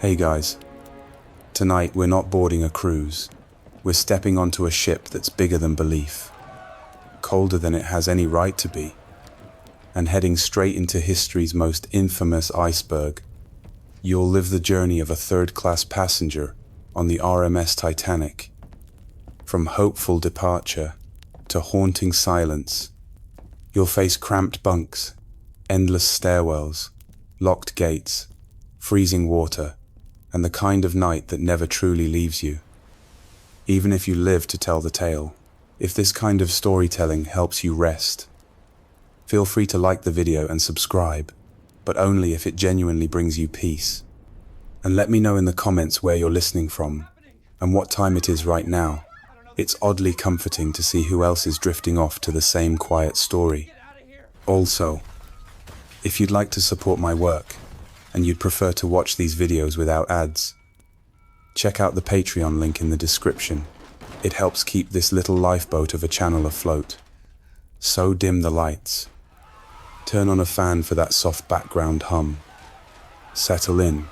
Hey guys, tonight we're not boarding a cruise. We're stepping onto a ship that's bigger than belief, colder than it has any right to be, and heading straight into history's most infamous iceberg. You'll live the journey of a third-class passenger on the RMS Titanic. From hopeful departure to haunting silence, you'll face cramped bunks, endless stairwells, locked gates, freezing water, and the kind of night that never truly leaves you. Even if you live to tell the tale, if this kind of storytelling helps you rest, feel free to like the video and subscribe, but only if it genuinely brings you peace. And let me know in the comments where you're listening from and what time it is right now. It's oddly comforting to see who else is drifting off to the same quiet story. Also, if you'd like to support my work, and you'd prefer to watch these videos without ads, check out the Patreon link in the description. It helps keep this little lifeboat of a channel afloat. So dim the lights. Turn on a fan for that soft background hum. Settle in.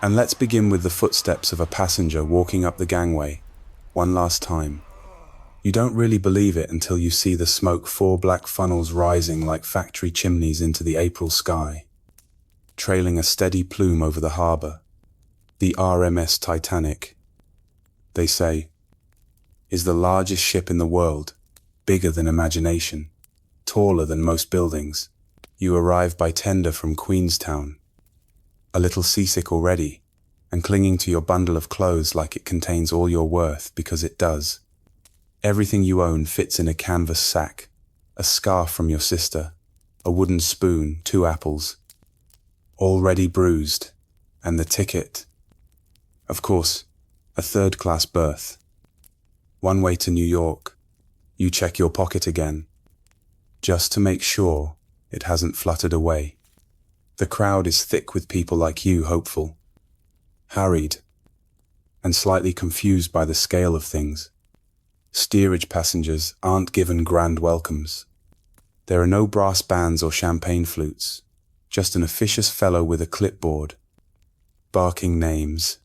And let's begin with the footsteps of a passenger walking up the gangway, one last time. You don't really believe it until you see the smoke, 4 black funnels rising like factory chimneys into the April sky, trailing a steady plume over the harbor. The RMS Titanic, they say, is the largest ship in the world, bigger than imagination, taller than most buildings. You arrive by tender from Queenstown, a little seasick already, and clinging to your bundle of clothes like it contains all your worth, because it does. Everything you own fits in a canvas sack, a scarf from your sister, a wooden spoon, 2 apples, already bruised, and the ticket. Of course, a third-class berth. One way to New York. You check your pocket again, just to make sure it hasn't fluttered away. The crowd is thick with people like you, hopeful, harried, and slightly confused by the scale of things. Steerage passengers aren't given grand welcomes. There are no brass bands or champagne flutes, just an officious fellow with a clipboard, barking names.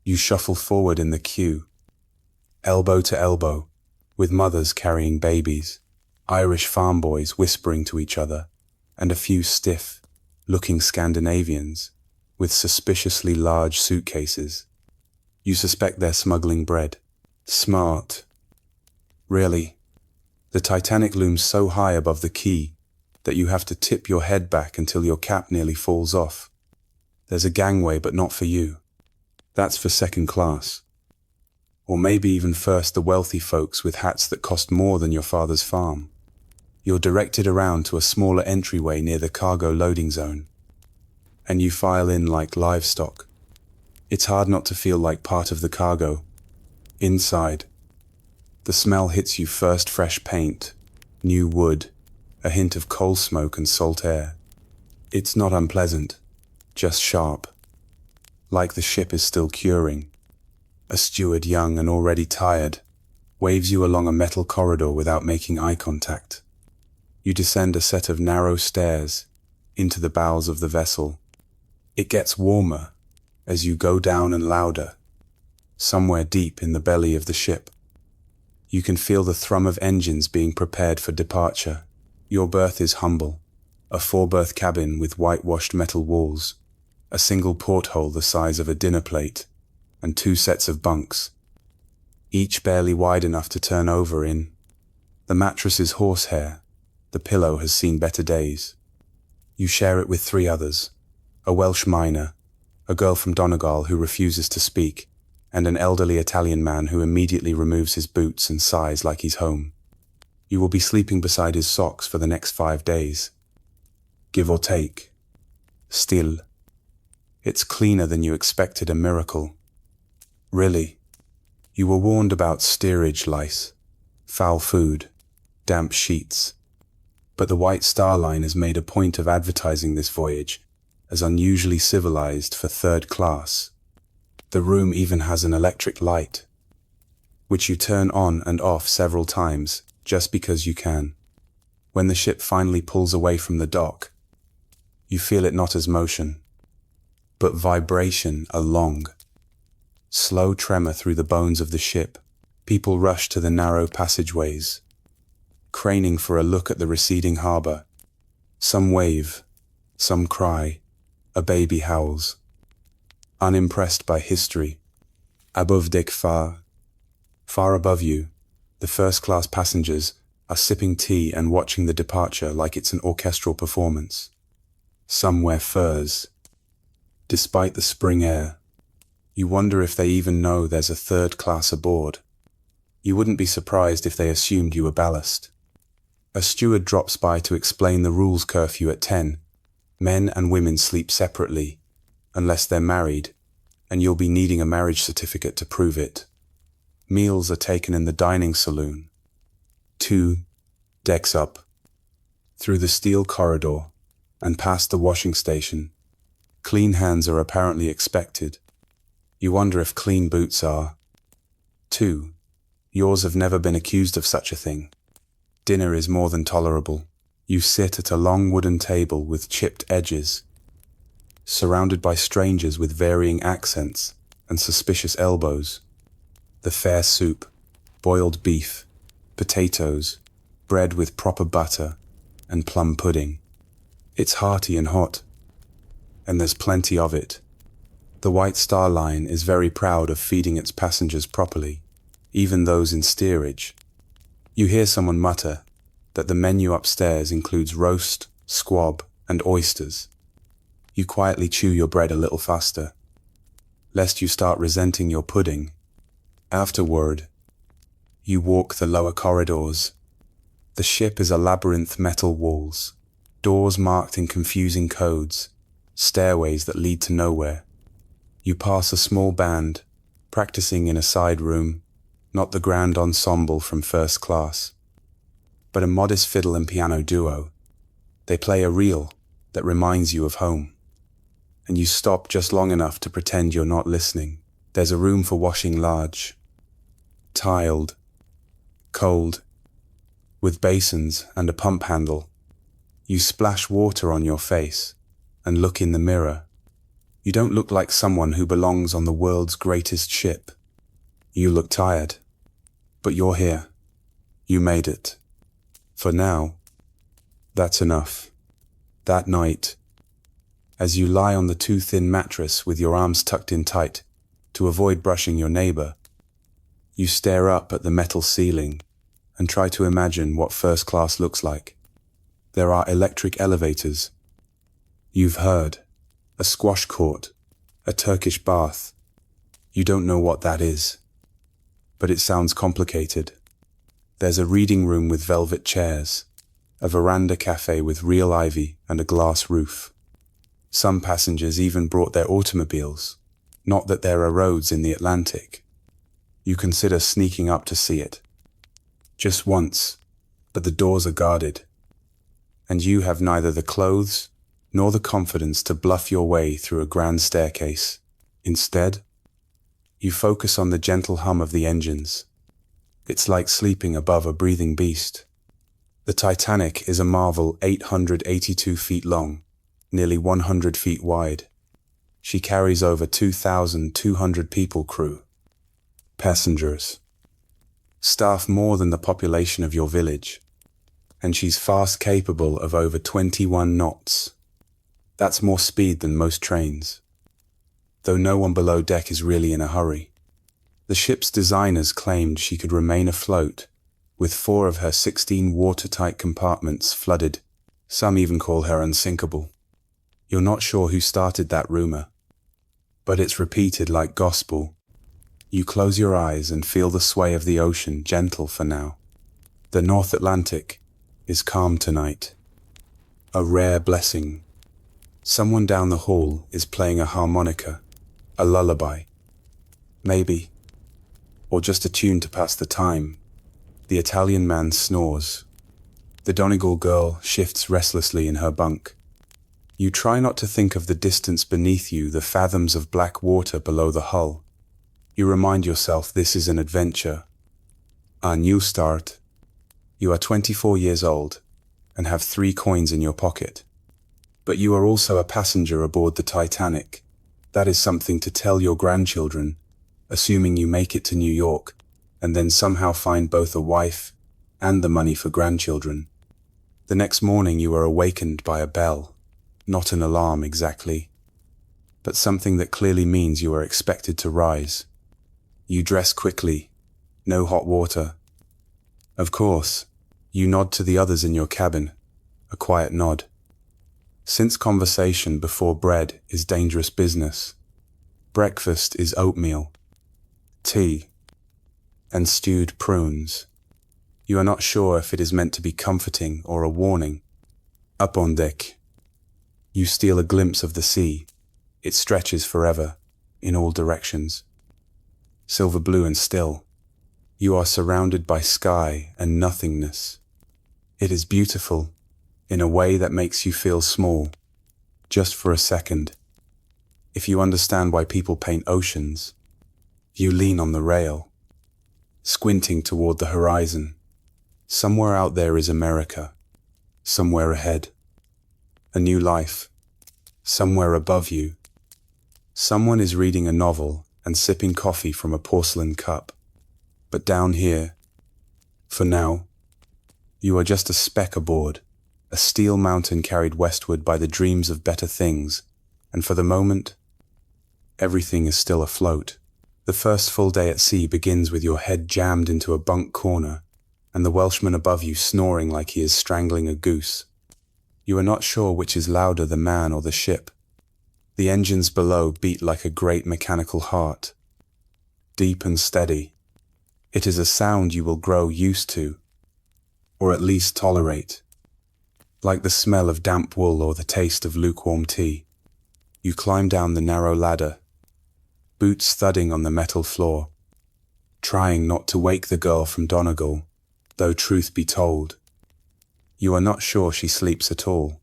You shuffle forward in the queue, elbow to elbow, with mothers carrying babies, Irish farm boys whispering to each other, and a few stiff-looking Scandinavians with suspiciously large suitcases. You suspect they're smuggling bread. Smart. Really, the Titanic looms so high above the quay that you have to tip your head back until your cap nearly falls off. There's a gangway, but not for you. That's for second class. Or maybe even first, the wealthy folks with hats that cost more than your father's farm. You're directed around to a smaller entryway near the cargo loading zone, and you file in like livestock. It's hard not to feel like part of the cargo. Inside, the smell hits you first: fresh paint, new wood, a hint of coal smoke and salt air. It's not unpleasant, just sharp. Like the ship is still curing. A steward, young and already tired, waves you along a metal corridor without making eye contact. You descend a set of narrow stairs into the bowels of the vessel. It gets warmer as you go down, and louder, somewhere deep in the belly of the ship. You can feel the thrum of engines being prepared for departure. Your berth is humble, a 4-berth cabin with whitewashed metal walls, a single porthole the size of a dinner plate, and 2 sets of bunks, each barely wide enough to turn over in. The mattress is horsehair. The pillow has seen better days. You share it with 3 others, a Welsh miner, a girl from Donegal who refuses to speak, and an elderly Italian man who immediately removes his boots and sighs like he's home. You will be sleeping beside his socks for the next 5 days. Give or take. Still, it's cleaner than you expected, a miracle. Really, you were warned about steerage lice, foul food, damp sheets. But the White Star Line has made a point of advertising this voyage as unusually civilized for third class. The room even has an electric light, which you turn on and off several times, just because you can. When the ship finally pulls away from the dock, you feel it not as motion, but vibration a long, slow tremor through the bones of the ship. People rush to the narrow passageways, craning for a look at the receding harbor. Some wave, some cry, a baby howls. Unimpressed by history, above deck far above you, the first-class passengers are sipping tea and watching the departure like it's an orchestral performance. Some wear furs. Despite the spring air, you wonder if they even know there's a third class aboard. You wouldn't be surprised if they assumed you were ballast. A steward drops by to explain the rules curfew at 10. Men and women sleep separately, unless they're married, and you'll be needing a marriage certificate to prove it. Meals are taken in the dining saloon. 2 decks up, through the steel corridor, and past the washing station. Clean hands are apparently expected. You wonder if clean boots are. 2. Yours have never been accused of such a thing. Dinner is more than tolerable. You sit at a long wooden table with chipped edges, surrounded by strangers with varying accents and suspicious elbows. The fare soup, boiled beef, potatoes, bread with proper butter, and plum pudding. It's hearty and hot, and there's plenty of it. The White Star Line is very proud of feeding its passengers properly, even those in steerage. You hear someone mutter that the menu upstairs includes roast, squab, and oysters. You quietly chew your bread a little faster, lest you start resenting your pudding. Afterward, you walk the lower corridors. The ship is a labyrinth, metal walls, doors marked in confusing codes, stairways that lead to nowhere. You pass a small band, practicing in a side room, not the grand ensemble from first class, but a modest fiddle and piano duo. They play a reel that reminds you of home, and you stop just long enough to pretend you're not listening. There's a room for washing large, tiled, cold, with basins and a pump handle. You splash water on your face and look in the mirror. You don't look like someone who belongs on the world's greatest ship. You look tired, but you're here. You made it. For now, that's enough. That night, as you lie on the too thin mattress with your arms tucked in tight to avoid brushing your neighbor, you stare up at the metal ceiling and try to imagine what first class looks like. There are electric elevators. You've heard. A squash court, a Turkish bath. You don't know what that is, but it sounds complicated. There's a reading room with velvet chairs, a veranda cafe with real ivy and a glass roof. Some passengers even brought their automobiles. Not that there are roads in the Atlantic. You consider sneaking up to see it. Just once, but the doors are guarded, and you have neither the clothes nor the confidence to bluff your way through a grand staircase. Instead, you focus on the gentle hum of the engines. It's like sleeping above a breathing beast. The Titanic is a marvel 882 feet long, nearly 100 feet wide. She carries over 2,200 people crew. Passengers. Staff more than the population of your village. And she's fast capable of over 21 knots. That's more speed than most trains, though no one below deck is really in a hurry. The ship's designers claimed she could remain afloat, with 4 of her 16 watertight compartments flooded. Some even call her unsinkable. You're not sure who started that rumor, but it's repeated like gospel. You close your eyes and feel the sway of the ocean, gentle for now. The North Atlantic is calm tonight, a rare blessing. Someone down the hall is playing a harmonica, a lullaby. Maybe, or just a tune to pass the time. The Italian man snores. The Donegal girl shifts restlessly in her bunk. You try not to think of the distance beneath you, the fathoms of black water below the hull. You remind yourself this is an adventure, a new start. You are 24 years old and have 3 coins in your pocket. But you are also a passenger aboard the Titanic, That is something to tell your grandchildren, assuming you make it to New York, and then somehow find both a wife and the money for grandchildren. The next morning you are awakened by a bell, not an alarm exactly, but something that clearly means you are expected to rise. You dress quickly, no hot water. Of course, you nod to the others in your cabin, a quiet nod. Since conversation before bread is dangerous business, breakfast is oatmeal, tea, and stewed prunes. You are not sure if it is meant to be comforting or a warning. Up on deck, you steal a glimpse of the sea. It stretches forever, in all directions. Silver blue and still. You are surrounded by sky and nothingness. It is beautiful, in a way that makes you feel small, just for a second. If you understand why people paint oceans, you lean on the rail, squinting toward the horizon. Somewhere out there is America, somewhere ahead. A new life, somewhere above you. Someone is reading a novel and sipping coffee from a porcelain cup. But down here, for now, you are just a speck aboard, a steel mountain carried westward by the dreams of better things, and for the moment, everything is still afloat. The first full day at sea begins with your head jammed into a bunk corner, and the Welshman above you snoring like he is strangling a goose. You are not sure which is louder, the man or the ship. The engines below beat like a great mechanical heart, deep and steady. It is a sound you will grow used to, or at least tolerate, like the smell of damp wool or the taste of lukewarm tea. You climb down the narrow ladder, boots thudding on the metal floor, trying not to wake the girl from Donegal, though truth be told, you are not sure she sleeps at all.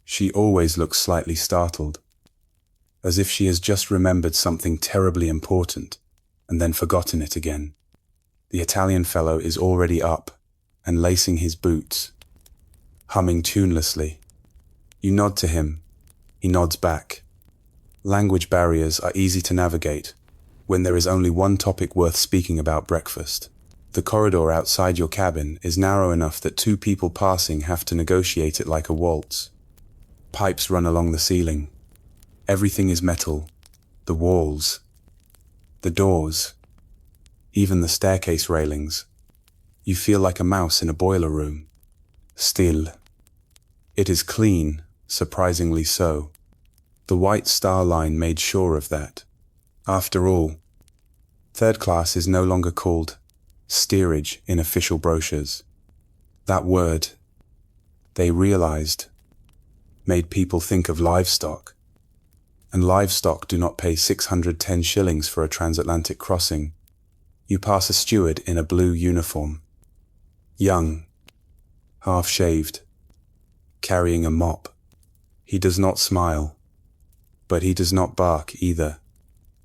She always looks slightly startled, as if she has just remembered something terribly important and then forgotten it again. The Italian fellow is already up and lacing his boots, humming tunelessly. You nod to him. He nods back. Language barriers are easy to navigate when there is only one topic worth speaking about: breakfast. The corridor outside your cabin is narrow enough that two people passing have to negotiate it like a waltz. Pipes run along the ceiling. Everything is metal. The walls, the doors, even the staircase railings. You feel like a mouse in a boiler room. Still. It is clean, surprisingly so. The white star line made sure of that. After all, third class is no longer called steerage in official brochures. That word, they realized, made people think of livestock. And livestock do not pay 610 shillings for a transatlantic crossing. You pass a steward in a blue uniform. Young, half-shaved, carrying a mop. He does not smile, but he does not bark either.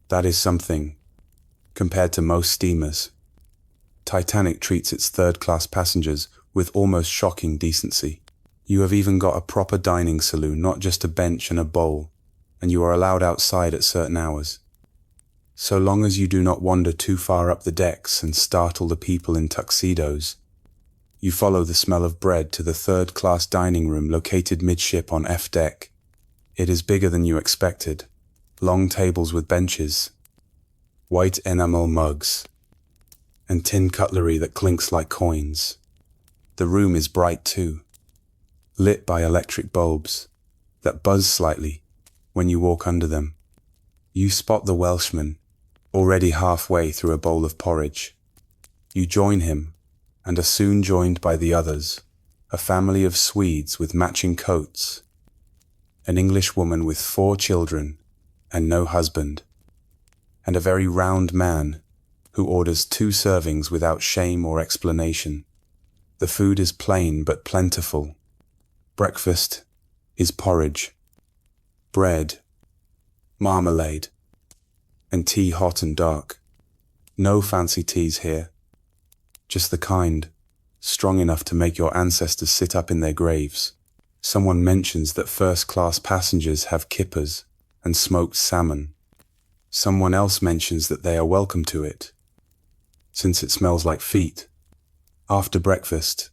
That is something, compared to most steamers. Titanic treats its third-class passengers with almost shocking decency. You have even got a proper dining saloon, not just a bench and a bowl, and you are allowed outside at certain hours. So long as you do not wander too far up the decks and startle the people in tuxedos. You follow the smell of bread to the third-class dining room located midship on F deck. It is bigger than you expected. Long tables with benches, white enamel mugs, and tin cutlery that clinks like coins. The room is bright too, lit by electric bulbs that buzz slightly when you walk under them. You spot the Welshman, already halfway through a bowl of porridge. You join him, and are soon joined by the others, a family of Swedes with matching coats, an English woman with 4 children and no husband, and a very round man who orders 2 servings without shame or explanation. The food is plain but plentiful. Breakfast is porridge, bread, marmalade, and tea hot and dark. No fancy teas here, just the kind, strong enough to make your ancestors sit up in their graves. Someone mentions that first-class passengers have kippers, and smoked salmon. Someone else mentions that they are welcome to it, since it smells like feet. After breakfast,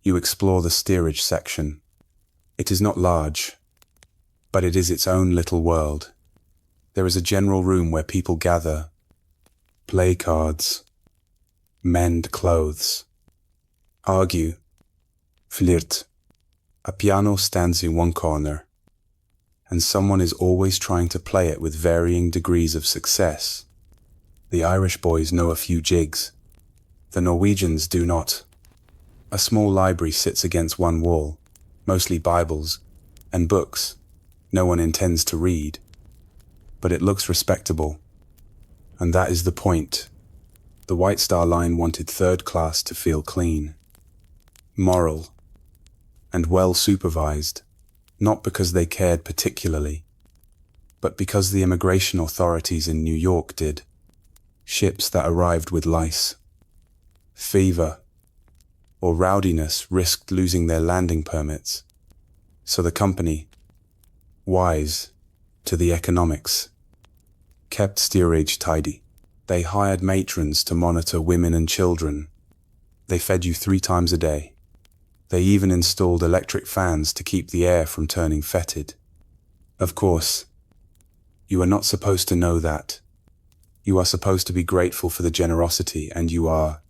you explore the steerage section. It is not large, but it is its own little world. There is a general room where people gather, play cards, mend clothes, argue, flirt. A piano stands in one corner, and someone is always trying to play it with varying degrees of success. The Irish boys know a few jigs. The Norwegians do not. A small library sits against one wall, mostly Bibles and books no one intends to read. But it looks respectable. And that is the point. The White Star Line wanted third class to feel clean, moral, and well supervised, not because they cared particularly, but because the immigration authorities in New York did. Ships that arrived with lice, fever, or rowdiness risked losing their landing permits. So the company, wise to the economics, kept steerage tidy. They hired matrons to monitor women and children. They fed you 3 times a day. They even installed electric fans to keep the air from turning fetid. Of course, you are not supposed to know that. You are supposed to be grateful for the generosity, and you are.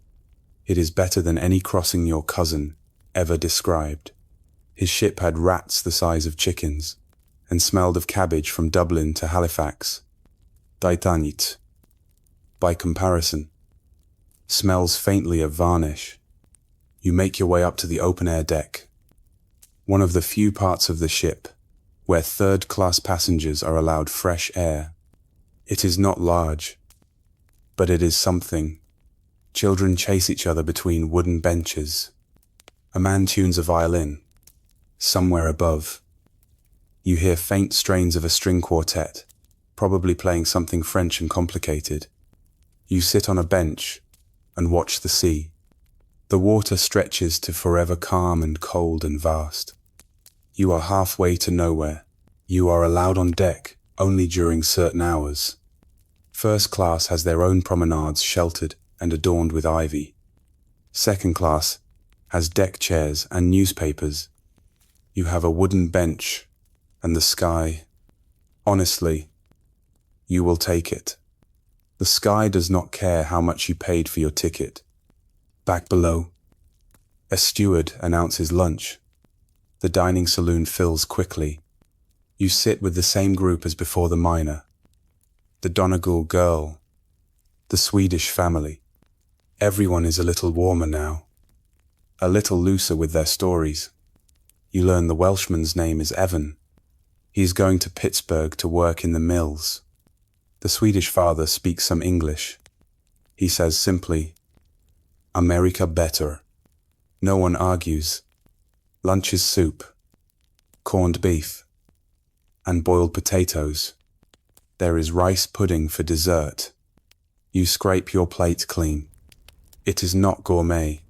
It is better than any crossing your cousin ever described. His ship had rats the size of chickens, and smelled of cabbage from Dublin to Halifax. Titanic, by comparison, smells faintly of varnish. You make your way up to the open-air deck, one of the few parts of the ship where third-class passengers are allowed fresh air. It is not large, but it is something. Children chase each other between wooden benches. A man tunes a violin. Somewhere above, you hear faint strains of a string quartet, probably playing something French and complicated. You sit on a bench and watch the sea. The water stretches to forever calm and cold and vast. You are halfway to nowhere. You are allowed on deck only during certain hours. First class has their own promenades sheltered and adorned with ivy. Second class has deck chairs and newspapers. You have a wooden bench and the sky. Honestly, you will take it. The sky does not care how much you paid for your ticket. Back below, a steward announces lunch. The dining saloon fills quickly. You sit with the same group as before the miner. The Donegal girl, the Swedish family. Everyone is a little warmer now, a little looser with their stories. You learn the Welshman's name is Evan. He is going to Pittsburgh to work in the mills. The Swedish father speaks some English. He says simply, "America better." No one argues. Lunch is soup, corned beef, and boiled potatoes. There is rice pudding for dessert. You scrape your plate clean. It is not gourmet,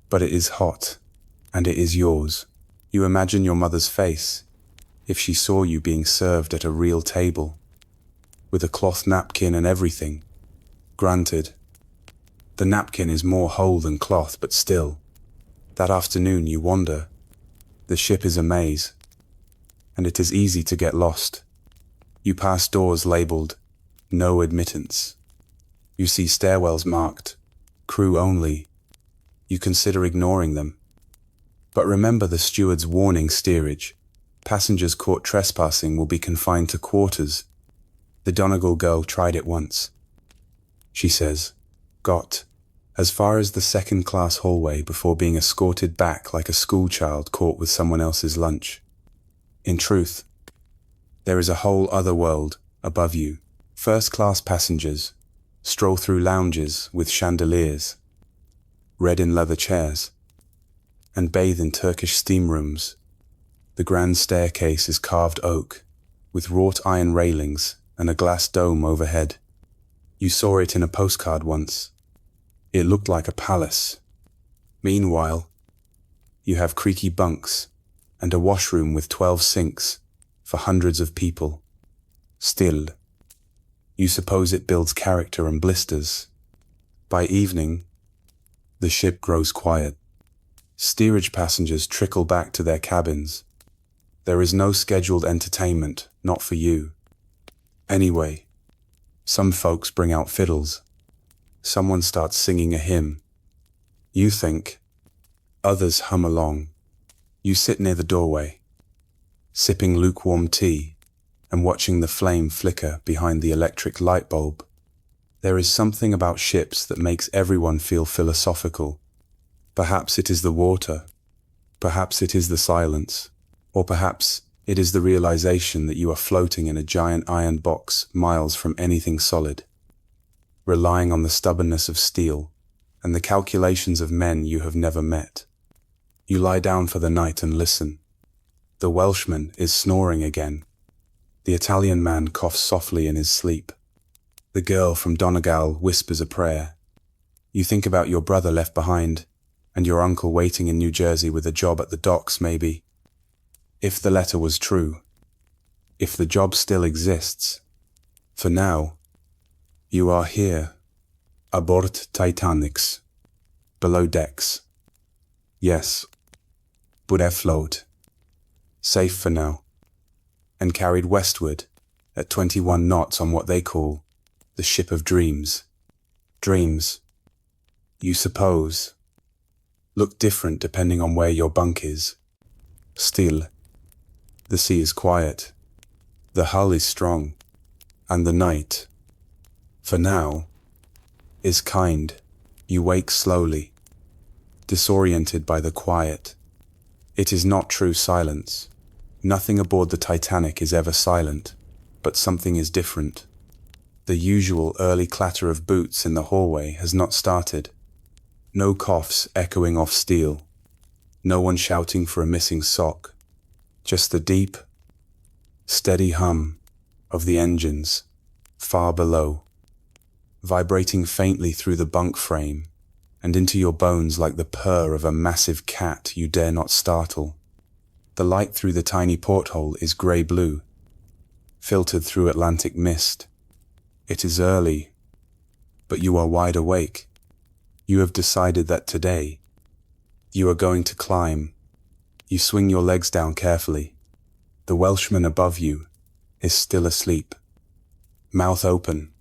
but it is hot, and it is yours. You imagine your mother's face if she saw you being served at a real table, with a cloth napkin and everything. Granted, the napkin is more whole than cloth, but still, that afternoon you wander. The ship is a maze, and it is easy to get lost. You pass doors labeled, "No admittance." You see stairwells marked, "Crew only." You consider ignoring them. But remember the steward's warning steerage. Passengers caught trespassing will be confined to quarters. The Donegal girl tried it once. She says, got as far as the second-class hallway before being escorted back like a schoolchild caught with someone else's lunch. In truth, there is a whole other world above you. First-class passengers stroll through lounges with chandeliers, red-in-leather chairs, and bathe in Turkish steam rooms. The grand staircase is carved oak, with wrought iron railings and a glass dome overhead. You saw it in a postcard once. It looked like a palace. Meanwhile, you have creaky bunks and a washroom with 12 sinks for hundreds of people. still. You suppose it builds character and blisters. By evening, the ship grows quiet. Steerage passengers trickle back to their cabins. There is no scheduled entertainment, not for you. Anyway, some folks bring out fiddles. Someone starts singing a hymn. You think. Others hum along. You sit near the doorway, sipping lukewarm tea and watching the flame flicker behind the electric light bulb. There is something about ships that makes everyone feel philosophical. Perhaps it is the water, perhaps it is the silence, or perhaps it is the realization that you are floating in a giant iron box miles from anything solid, relying on the stubbornness of steel and the calculations of men you have never met. You lie down for the night and listen. The Welshman is snoring again. The Italian man coughs softly in his sleep. The girl from Donegal whispers a prayer. You think about your brother left behind, and your uncle waiting in New Jersey with a job at the docks, maybe. If the letter was true, if the job still exists, for now, you are here, aboard Titanics, below decks. Yes, but afloat, safe for now, and carried westward at 21 knots on what they call the ship of dreams. Dreams, you suppose, look different depending on where your bunk is. Still, the sea is quiet, the hull is strong, and the night, for now, is kind. You wake slowly, disoriented by the quiet. It is not true silence. Nothing aboard the Titanic is ever silent, but something is different. The usual early clatter of boots in the hallway has not started. No coughs echoing off steel. No one shouting for a missing sock. Just the deep, steady hum of the engines far below, vibrating faintly through the bunk frame and into your bones like the purr of a massive cat you dare not startle. The light through the tiny porthole is grey-blue, filtered through Atlantic mist. It is early, but you are wide awake. You have decided that today you are going to climb. You swing your legs down carefully. The Welshman above you is still asleep, mouth open,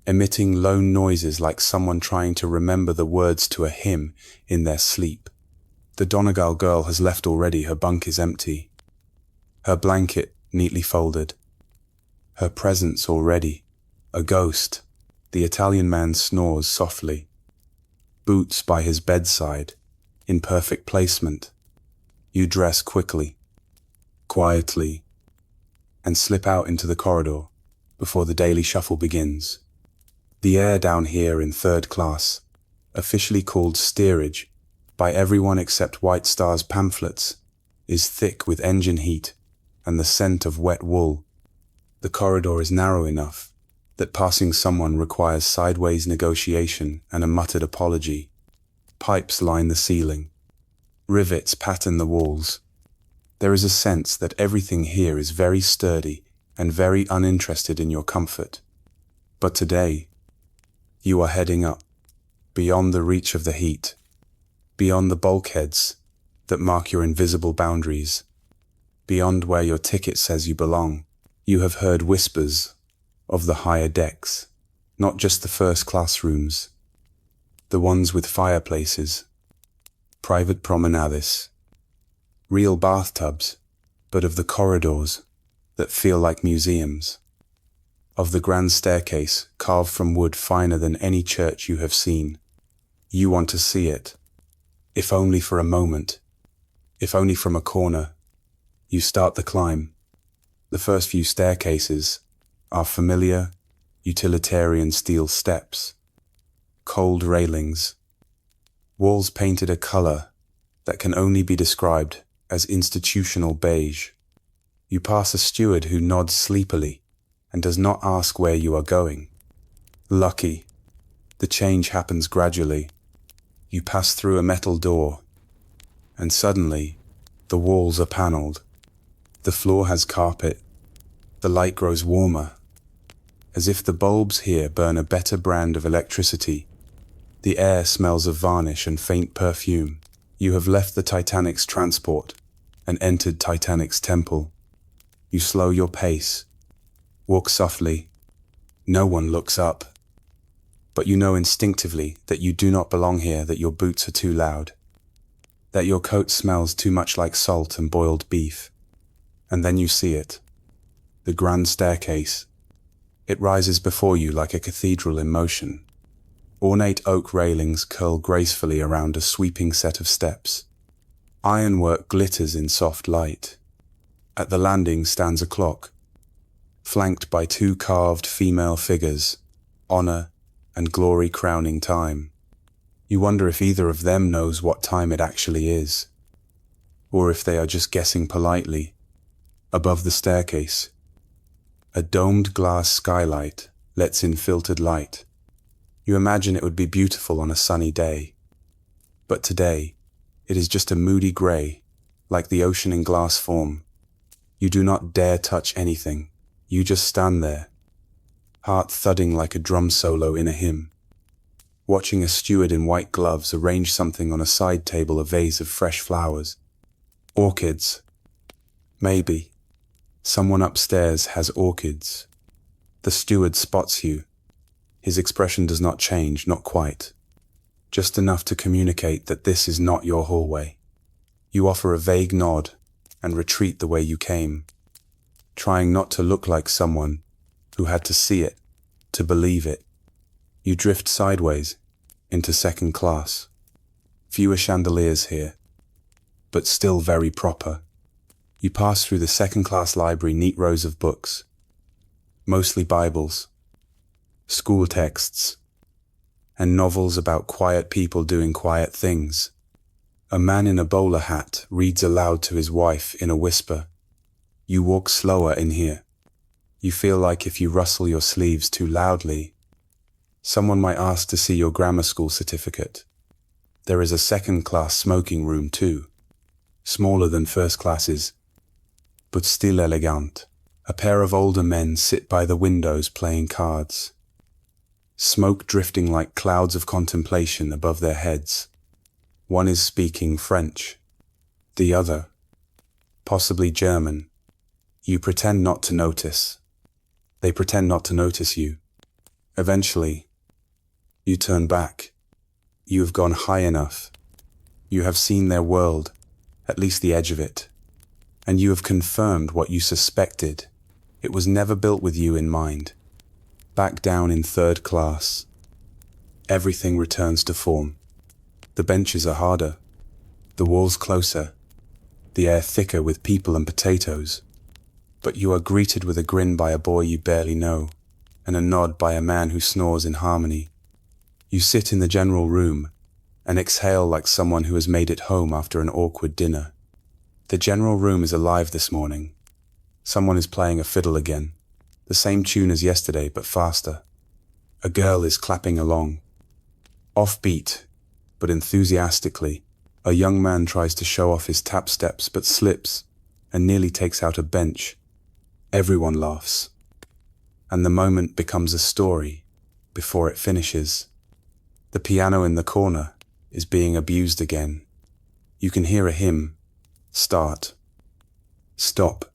emitting lone noises like someone trying to remember the words to a hymn in their sleep. The Donegal girl has left already. Her bunk is empty, her blanket neatly folded, her presence already a ghost. The Italian man snores softly, boots by his bedside, in perfect placement. You dress quickly, quietly, and slip out into the corridor before the daily shuffle begins. The air down here in third class, officially called steerage by everyone except White Star's pamphlets, is thick with engine heat and the scent of wet wool. The corridor is narrow enough that passing someone requires sideways negotiation and a muttered apology. Pipes line the ceiling. Rivets pattern the walls. There is a sense that everything here is very sturdy and very uninterested in your comfort. But today, you are heading up, beyond the reach of the heat, beyond the bulkheads that mark your invisible boundaries, beyond where your ticket says you belong. You have heard whispers of the higher decks, not just the first class rooms, the ones with fireplaces, private promenades, real bathtubs, but of the corridors that feel like museums, of the grand staircase carved from wood finer than any church you have seen. You want to see it, if only for a moment, if only from a corner. You start the climb. The first few staircases are familiar, utilitarian steel steps, cold railings, walls painted a color that can only be described as institutional beige. You pass a steward who nods sleepily and does not ask where you are going. Lucky, the change happens gradually. You pass through a metal door, and suddenly the walls are paneled. The floor has carpet. The light grows warmer, as if the bulbs here burn a better brand of electricity. The air smells of varnish and faint perfume. You have left the Titanic's transport and entered Titanic's temple. You slow your pace, walk softly. No one looks up. But you know instinctively that you do not belong here, that your boots are too loud, that your coat smells too much like salt and boiled beef. And then you see it. The grand staircase. It rises before you like a cathedral in motion. Ornate oak railings curl gracefully around a sweeping set of steps. Ironwork glitters in soft light. At the landing stands a clock, flanked by two carved female figures, honor and glory crowning time. You wonder if either of them knows what time it actually is, or if they are just guessing politely. Above the staircase, a domed glass skylight lets in filtered light. You imagine it would be beautiful on a sunny day, but today it is just a moody grey, like the ocean in glass form. You do not dare touch anything. You just stand there, heart thudding like a drum solo in a hymn, watching a steward in white gloves arrange something on a side table, a vase of fresh flowers. Orchids. Maybe. Someone upstairs has orchids. The steward spots you. His expression does not change, not quite. Just enough to communicate that this is not your hallway. You offer a vague nod and retreat the way you came, trying not to look like someone who had to see it, to believe it. You drift sideways into second class. Fewer chandeliers here, but still very proper. You pass through the second-class library, neat rows of books, mostly Bibles, school texts, and novels about quiet people doing quiet things. A man in a bowler hat reads aloud to his wife in a whisper. You walk slower in here. You feel like if you rustle your sleeves too loudly, someone might ask to see your grammar school certificate. There is a second-class smoking room too, smaller than first classes, but still elegant. A pair of older men sit by the windows playing cards, smoke drifting like clouds of contemplation above their heads. One is speaking French, the other, possibly German. You pretend not to notice. They pretend not to notice you. Eventually, you turn back. You have gone high enough. You have seen their world, at least the edge of it, and you have confirmed what you suspected. It was never built with you in mind. Back down in third class. Everything returns to form. The benches are harder, the walls closer, the air thicker with people and potatoes. But you are greeted with a grin by a boy you barely know, and a nod by a man who snores in harmony. You sit in the general room and exhale like someone who has made it home after an awkward dinner. The general room is alive this morning. Someone is playing a fiddle again, the same tune as yesterday but faster. A girl is clapping along. Offbeat, but enthusiastically, a young man tries to show off his tap steps but slips and nearly takes out a bench. Everyone laughs, and the moment becomes a story before it finishes. The piano in the corner is being abused again. You can hear a hymn. Start. Stop.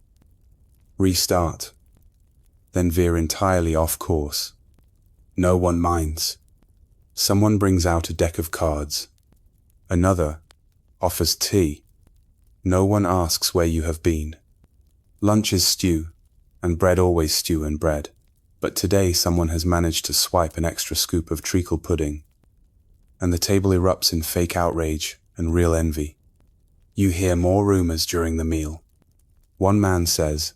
Restart. Then veer entirely off course. No one minds. Someone brings out a deck of cards. Another offers tea. No one asks where you have been. Lunch is stew, and bread always stew and bread. But today someone has managed to swipe an extra scoop of treacle pudding, and the table erupts in fake outrage and real envy. You hear more rumors during the meal. One man says,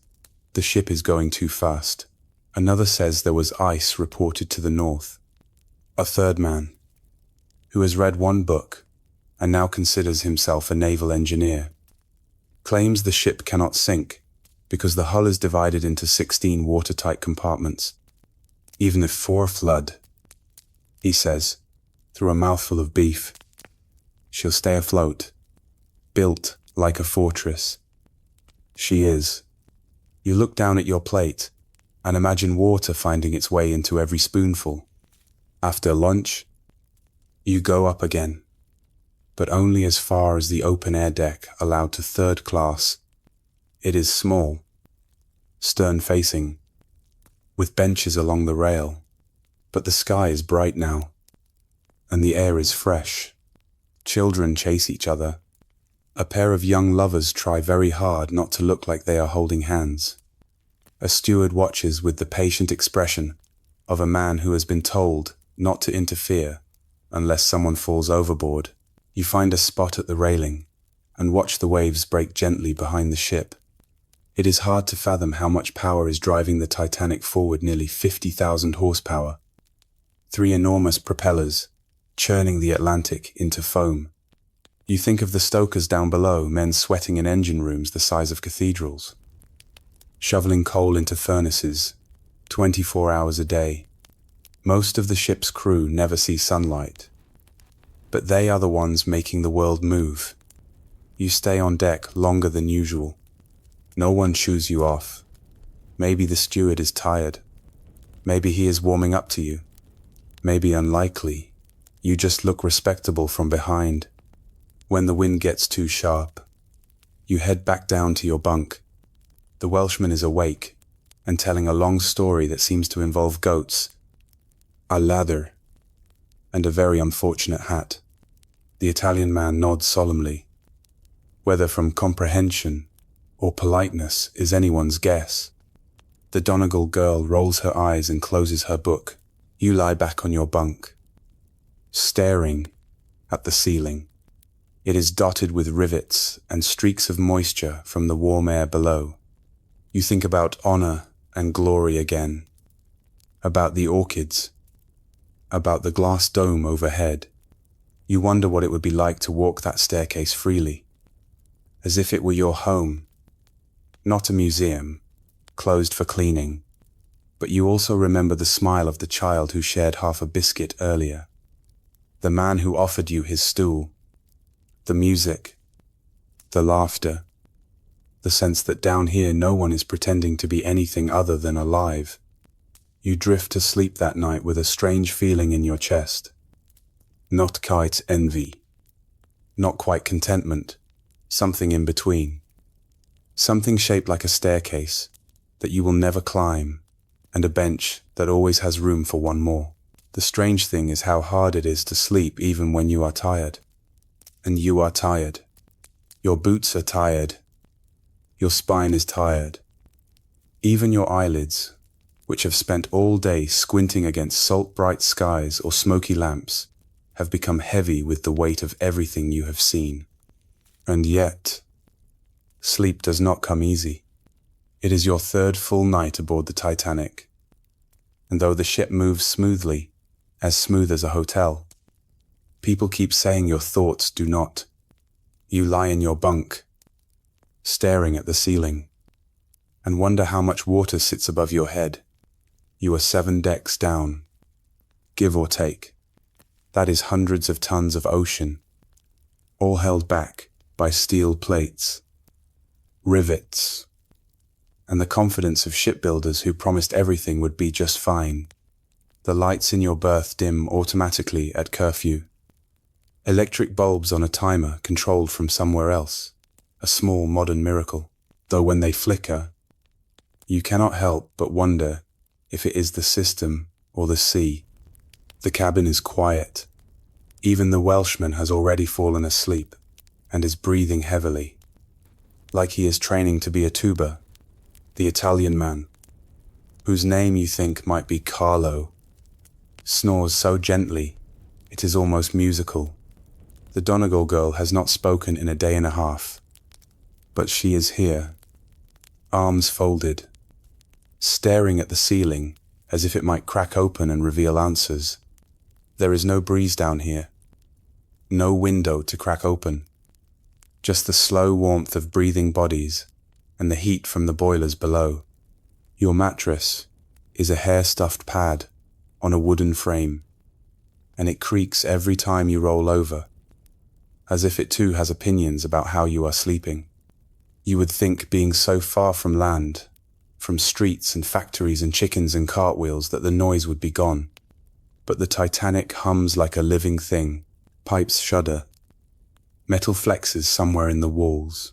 the ship is going too fast. Another says there was ice reported to the north. A third man, who has read one book and now considers himself a naval engineer, claims the ship cannot sink because the hull is divided into 16 watertight compartments. Even if 4 flood, he says, through a mouthful of beef, she'll stay afloat, built like a fortress. She is. You look down at your plate and imagine water finding its way into every spoonful. After lunch, you go up again, but only as far as the open-air deck allowed to third class. It is small, stern-facing, with benches along the rail, but the sky is bright now, and the air is fresh. Children chase each other. A pair of young lovers try very hard not to look like they are holding hands. A steward watches with the patient expression of a man who has been told not to interfere unless someone falls overboard. You find a spot at the railing and watch the waves break gently behind the ship. It is hard to fathom how much power is driving the Titanic forward, nearly 50,000 horsepower. 3 enormous propellers churning the Atlantic into foam. You think of the stokers down below, men sweating in engine rooms the size of cathedrals, shoveling coal into furnaces 24 hours a day. Most of the ship's crew never see sunlight, but they are the ones making the world move. You stay on deck longer than usual. No one shoos you off. Maybe the steward is tired. Maybe he is warming up to you. Maybe, unlikely, you just look respectable from behind. When the wind gets too sharp, you head back down to your bunk. The Welshman is awake and telling a long story that seems to involve goats, a ladder, and a very unfortunate hat. The Italian man nods solemnly. Whether from comprehension or politeness is anyone's guess. The Donegal girl rolls her eyes and closes her book. You lie back on your bunk, staring at the ceiling. It is dotted with rivets and streaks of moisture from the warm air below. You think about honor and glory again, about the orchids, about the glass dome overhead. You wonder what it would be like to walk that staircase freely, as if it were your home, not a museum, closed for cleaning. But you also remember the smile of the child who shared half a biscuit earlier, the man who offered you his stool, the music, the laughter, the sense that down here no one is pretending to be anything other than alive. You drift to sleep that night with a strange feeling in your chest. Not quite envy, not quite contentment, something in between. Something shaped like a staircase that you will never climb, and a bench that always has room for one more. The strange thing is how hard it is to sleep even when you are tired. And you are tired. Your boots are tired. Your spine is tired. Even your eyelids, which have spent all day squinting against salt-bright skies or smoky lamps, have become heavy with the weight of everything you have seen. And yet, sleep does not come easy. It is your third full night aboard the Titanic. And though the ship moves smoothly, as smooth as a hotel, people keep saying your thoughts do not. You lie in your bunk, staring at the ceiling, and wonder how much water sits above your head. You are 7 decks down, give or take. That is hundreds of tons of ocean, all held back by steel plates, rivets, and the confidence of shipbuilders who promised everything would be just fine. The lights in your berth dim automatically at curfew. Electric bulbs on a timer controlled from somewhere else. A small modern miracle. Though when they flicker, you cannot help but wonder if it is the system or the sea. The cabin is quiet. Even the Welshman has already fallen asleep and is breathing heavily, like he is training to be a tuba. The Italian man, whose name you think might be Carlo, snores so gently it is almost musical. The Donegal girl has not spoken in a day and a half, but she is here, arms folded, staring at the ceiling as if it might crack open and reveal answers. There is no breeze down here, no window to crack open, just the slow warmth of breathing bodies and the heat from the boilers below. Your mattress is a hair-stuffed pad on a wooden frame, and it creaks every time you roll over, as if it too has opinions about how you are sleeping. You would think being so far from land from streets and factories and chickens and cartwheels that the noise would be gone. But the Titanic hums like a living thing. Pipes shudder. Metal flexes somewhere in the walls.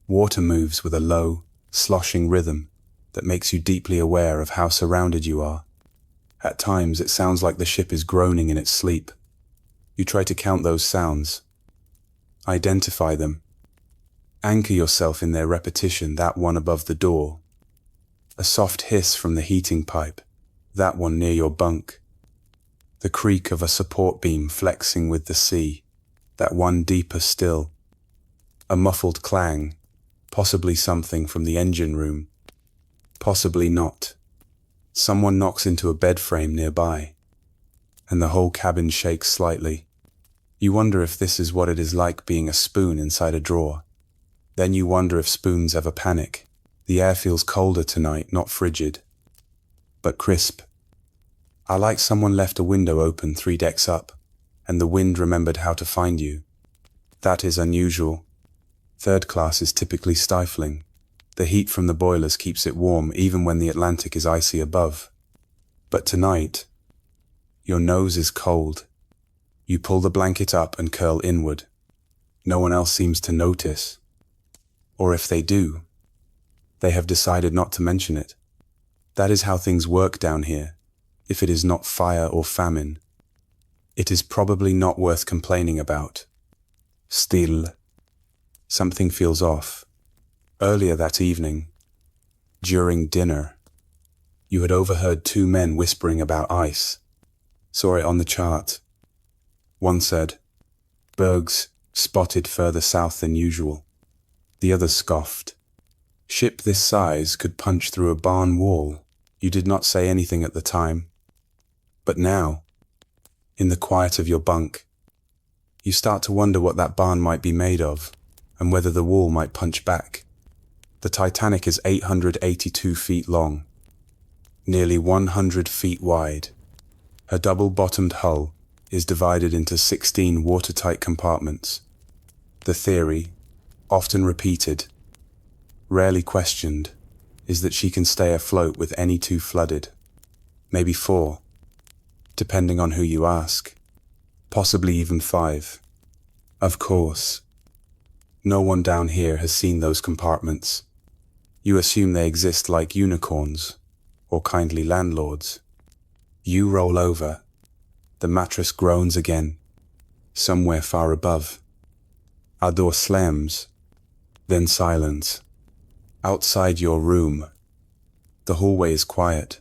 Water moves with a low, sloshing rhythm that makes you deeply aware of how surrounded you are. At times it sounds like the ship is groaning in its sleep. You try to count those sounds. Identify them. Anchor yourself in their repetition, that one above the door. A soft hiss from the heating pipe, that one near your bunk. The creak of a support beam flexing with the sea, that one deeper still. A muffled clang, possibly something from the engine room. Possibly not. Someone knocks into a bed frame nearby, and the whole cabin shakes slightly. You wonder if this is what it is like being a spoon inside a drawer. Then you wonder if spoons ever panic. The air feels colder tonight, not frigid, but crisp. Like someone left a window open 3 decks up, and the wind remembered how to find you. That is unusual. Third class is typically stifling. The heat from the boilers keeps it warm even when the Atlantic is icy above. But tonight, your nose is cold. You pull the blanket up and curl inward. No one else seems to notice. Or if they do, they have decided not to mention it. That is how things work down here. If it is not fire or famine, it is probably not worth complaining about. Still, something feels off. Earlier that evening, during dinner, you had overheard 2 men whispering about ice. Saw it on the chart. One said, "Bergs spotted further south than usual." The other scoffed. "Ship this size could punch through a barn wall." You did not say anything at the time. But now, in the quiet of your bunk, you start to wonder what that barn might be made of, and whether the wall might punch back. The Titanic is 882 feet long, nearly 100 feet wide. Her double-bottomed hull is divided into 16 watertight compartments. The theory, often repeated, rarely questioned, is that she can stay afloat with any 2 flooded. Maybe 4, depending on who you ask. Possibly even 5. Of course, no one down here has seen those compartments. You assume they exist like unicorns or kindly landlords. You roll over. The mattress groans again, somewhere far above. Our door slams, then silence. Outside your room, the hallway is quiet.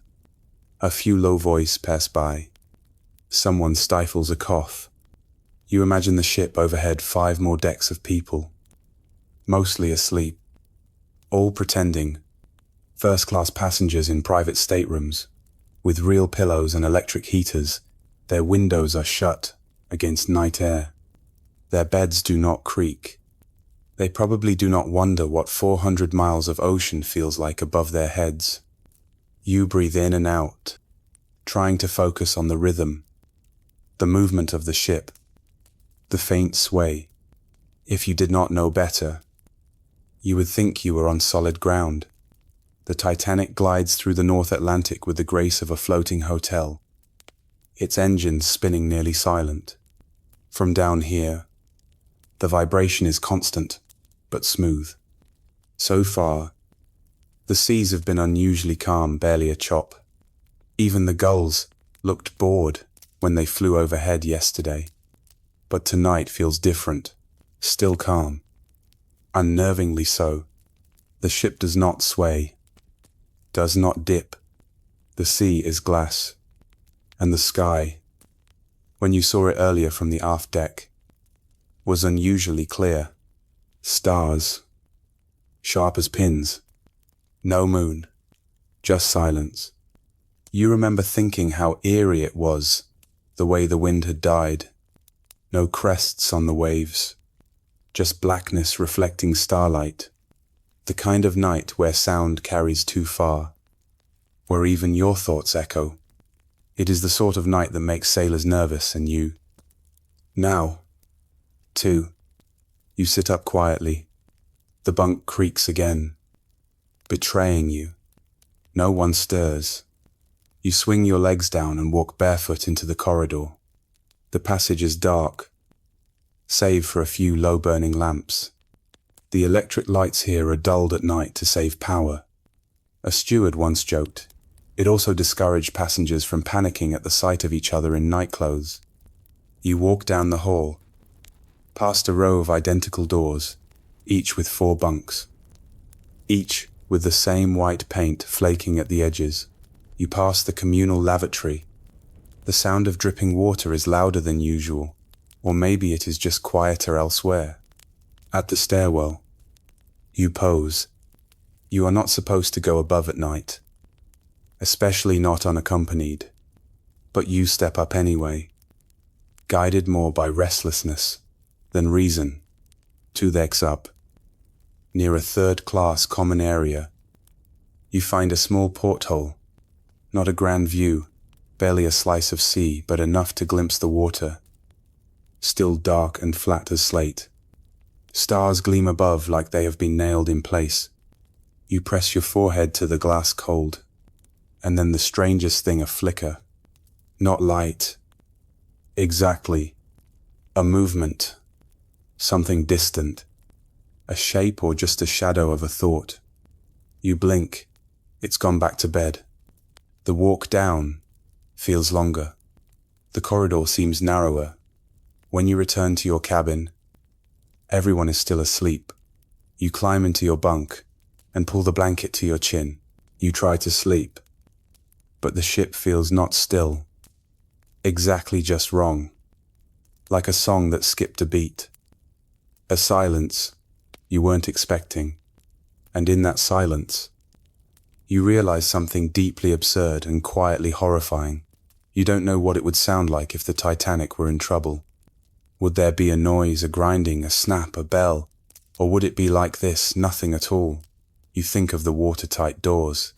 A few low voices pass by. Someone stifles a cough. You imagine the ship overhead 5 more decks of people, mostly asleep, all pretending, first-class passengers in private staterooms, with real pillows and electric heaters. Their windows are shut against night air. Their beds do not creak. They probably do not wonder what 400 miles of ocean feels like above their heads. You breathe in and out, trying to focus on the rhythm, the movement of the ship, the faint sway. If you did not know better, you would think you were on solid ground. The Titanic glides through the North Atlantic with the grace of a floating hotel, its engines spinning nearly silent. From down here, the vibration is constant, but smooth. So far, the seas have been unusually calm, barely a chop. Even the gulls looked bored when they flew overhead yesterday. But tonight feels different, still calm. Unnervingly so. The ship does not sway, does not dip. The sea is glass, and the sky, when you saw it earlier from the aft deck, was unusually clear. Stars, sharp as pins. No moon, just silence. You remember thinking how eerie it was, the way the wind had died. No crests on the waves, just blackness reflecting starlight. The kind of night where sound carries too far, where even your thoughts echo. It is the sort of night that makes sailors nervous, and you. Now, too, you sit up quietly. The bunk creaks again, betraying you. No one stirs. You swing your legs down and walk barefoot into the corridor. The passage is dark, save for a few low-burning lamps. The electric lights here are dulled at night to save power. A steward once joked. It also discouraged passengers from panicking at the sight of each other in nightclothes. You walk down the hall, past a row of identical doors, each with 4 bunks, each with the same white paint flaking at the edges. You pass the communal lavatory. The sound of dripping water is louder than usual, or maybe it is just quieter elsewhere. At the stairwell, you pose. You are not supposed to go above at night, especially not unaccompanied, but you step up anyway, guided more by restlessness than reason. 2 decks up, near a third-class common area, you find a small porthole. Not a grand view, barely a slice of sea, but enough to glimpse the water, still dark and flat as slate. Stars gleam above like they have been nailed in place. You press your forehead to the glass cold, and then the strangest thing, a flicker. Not light. Exactly. A movement. Something distant. A shape or just a shadow of a thought. You blink. It's gone back to bed. The walk down feels longer. The corridor seems narrower. When you return to your cabin, everyone is still asleep. You climb into your bunk and pull the blanket to your chin. You try to sleep, but the ship feels not still. Exactly just wrong. Like a song that skipped a beat. A silence you weren't expecting. And in that silence, you realize something deeply absurd and quietly horrifying. You don't know what it would sound like if the Titanic were in trouble. Would there be a noise, a grinding, a snap, a bell? Or would it be like this, nothing at all? You think of the watertight doors.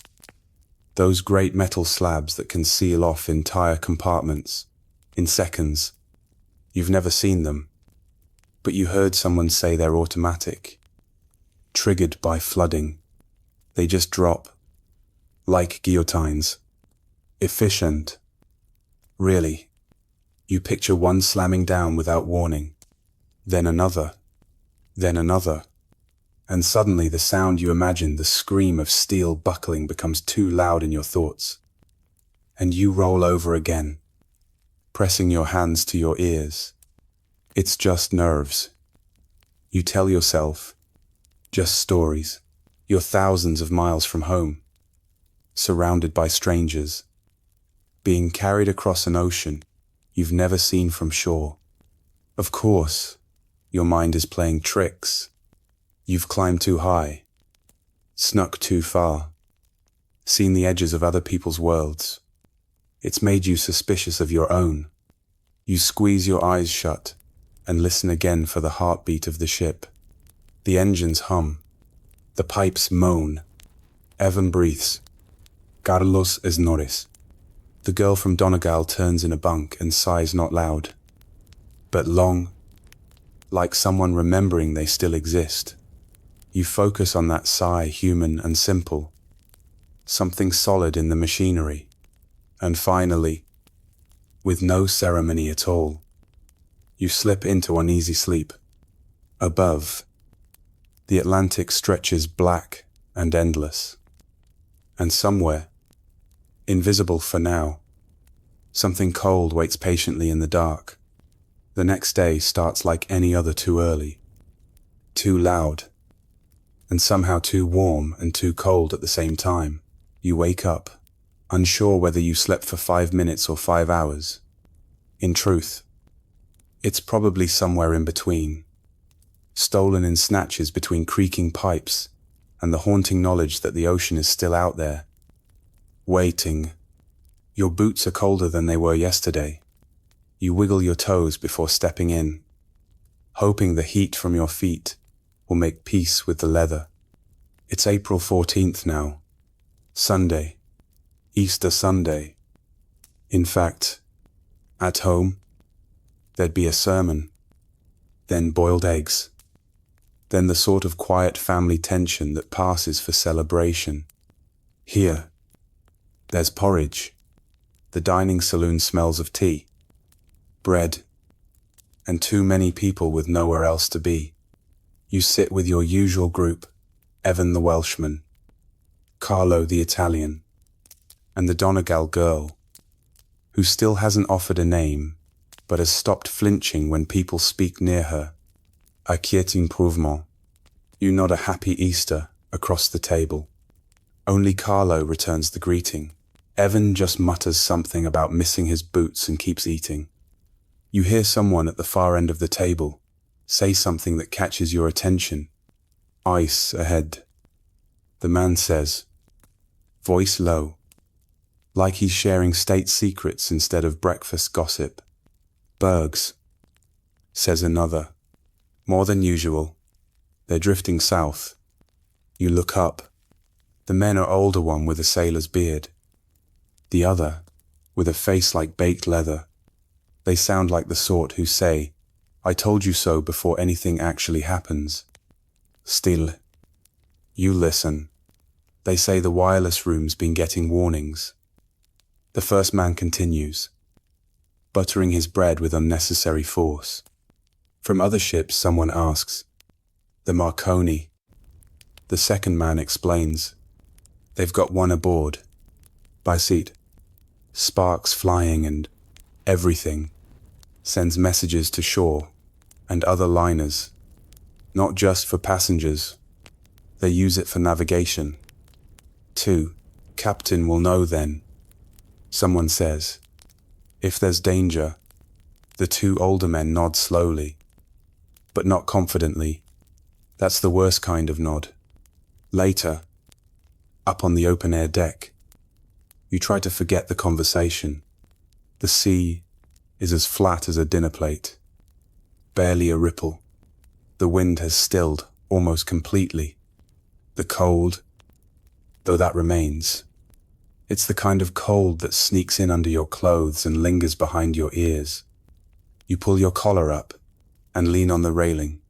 Those great metal slabs that can seal off entire compartments in seconds. You've never seen them, but you heard someone say they're automatic. Triggered by flooding. They just drop. Like guillotines. Efficient. Really. You picture one slamming down without warning. Then another. Then another. And suddenly the sound you imagined, the scream of steel buckling, becomes too loud in your thoughts. And you roll over again, pressing your hands to your ears. It's just nerves. You tell yourself, just stories. You're thousands of miles from home, surrounded by strangers, being carried across an ocean you've never seen from shore. Of course, your mind is playing tricks. You've climbed too high, snuck too far, seen the edges of other people's worlds. It's made you suspicious of your own. You squeeze your eyes shut and listen again for the heartbeat of the ship. The engines hum. The pipes moan. Evan breathes. Carlos snores. The girl from Donegal turns in a bunk and sighs not loud, but long, like someone remembering they still exist. You focus on that sigh, human and simple, something solid in the machinery. And finally, with no ceremony at all, you slip into uneasy sleep. Above, the Atlantic stretches black and endless. And somewhere, invisible for now, something cold waits patiently in the dark. The next day starts like any other, too early, too loud, and somehow too warm and too cold at the same time. You wake up, unsure whether you slept for 5 minutes or 5 hours. In truth, it's probably somewhere in between, stolen in snatches between creaking pipes and the haunting knowledge that the ocean is still out there, waiting. Your boots are colder than they were yesterday. You wiggle your toes before stepping in, hoping the heat from your feet will make peace with the leather. It's April 14th now, Sunday, Easter Sunday. In fact, at home, there'd be a sermon, then boiled eggs, then the sort of quiet family tension that passes for celebration. Here, There's porridge. The dining saloon smells of tea, bread, and too many people with nowhere else to be. You sit with your usual group, Evan the Welshman, Carlo the Italian, and the Donegal girl, who still hasn't offered a name, but has stopped flinching when people speak near her. A quiet improvement. You nod a happy Easter across the table. Only Carlo returns the greeting. Evan just mutters something about missing his boots and keeps eating. You hear someone at the far end of the table say something that catches your attention. Ice ahead. The man says, voice low, like he's sharing state secrets instead of breakfast gossip. Bergs, says another. More than usual. They're drifting south. You look up. The men are older, one with a sailor's beard. The other, with a face like baked leather. They sound like the sort who say, I told you so before anything actually happens. Still. You listen. They say the wireless room's been getting warnings. The first man continues, buttering his bread with unnecessary force. From other ships, someone asks, the Marconi. The second man explains, they've got one aboard. By seat. Sparks flying and everything. Sends messages to shore and other liners. Not just for passengers. They use it for navigation. 2. Captain will know then. Someone says. If there's danger. The two older men nod slowly. But not confidently. That's the worst kind of nod. Later. Up on the open-air deck. You try to forget the conversation. The sea is as flat as a dinner plate. Barely a ripple. The wind has stilled almost completely. The cold, though that remains. It's the kind of cold that sneaks in under your clothes and lingers behind your ears. You pull your collar up and lean on the railing,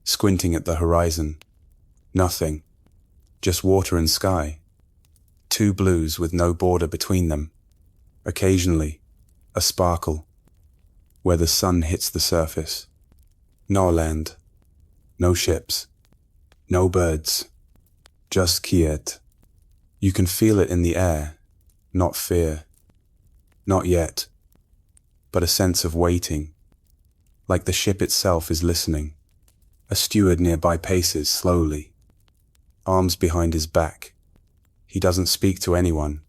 squinting at the horizon. Nothing. Just water and sky. Two blues with no border between them. Occasionally, a sparkle, where the sun hits the surface. No land. No ships. No birds. Just quiet. You can feel it in the air, not fear. Not yet. But a sense of waiting. Like the ship itself is listening. A steward nearby paces slowly. Arms behind his back. He doesn't speak to anyone.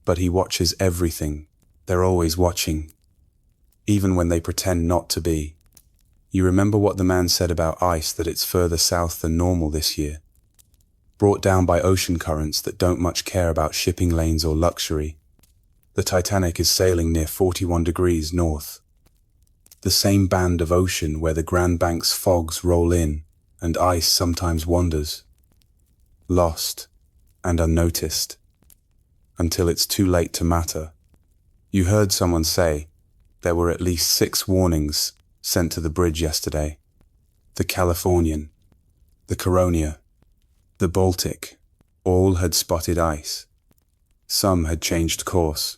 But he watches everything. They're always watching. Even when they pretend not to be. You remember what the man said about ice, that it's further south than normal this year. Brought down by ocean currents that don't much care about shipping lanes or luxury. The Titanic is sailing near 41 degrees north. The same band of ocean where the Grand Bank's fogs roll in and ice sometimes wanders. Lost and unnoticed. Until it's too late to matter. You heard someone say there were at least 6 warnings sent to the bridge yesterday. The Californian, the Coronia, the Baltic, all had spotted ice. Some had changed course,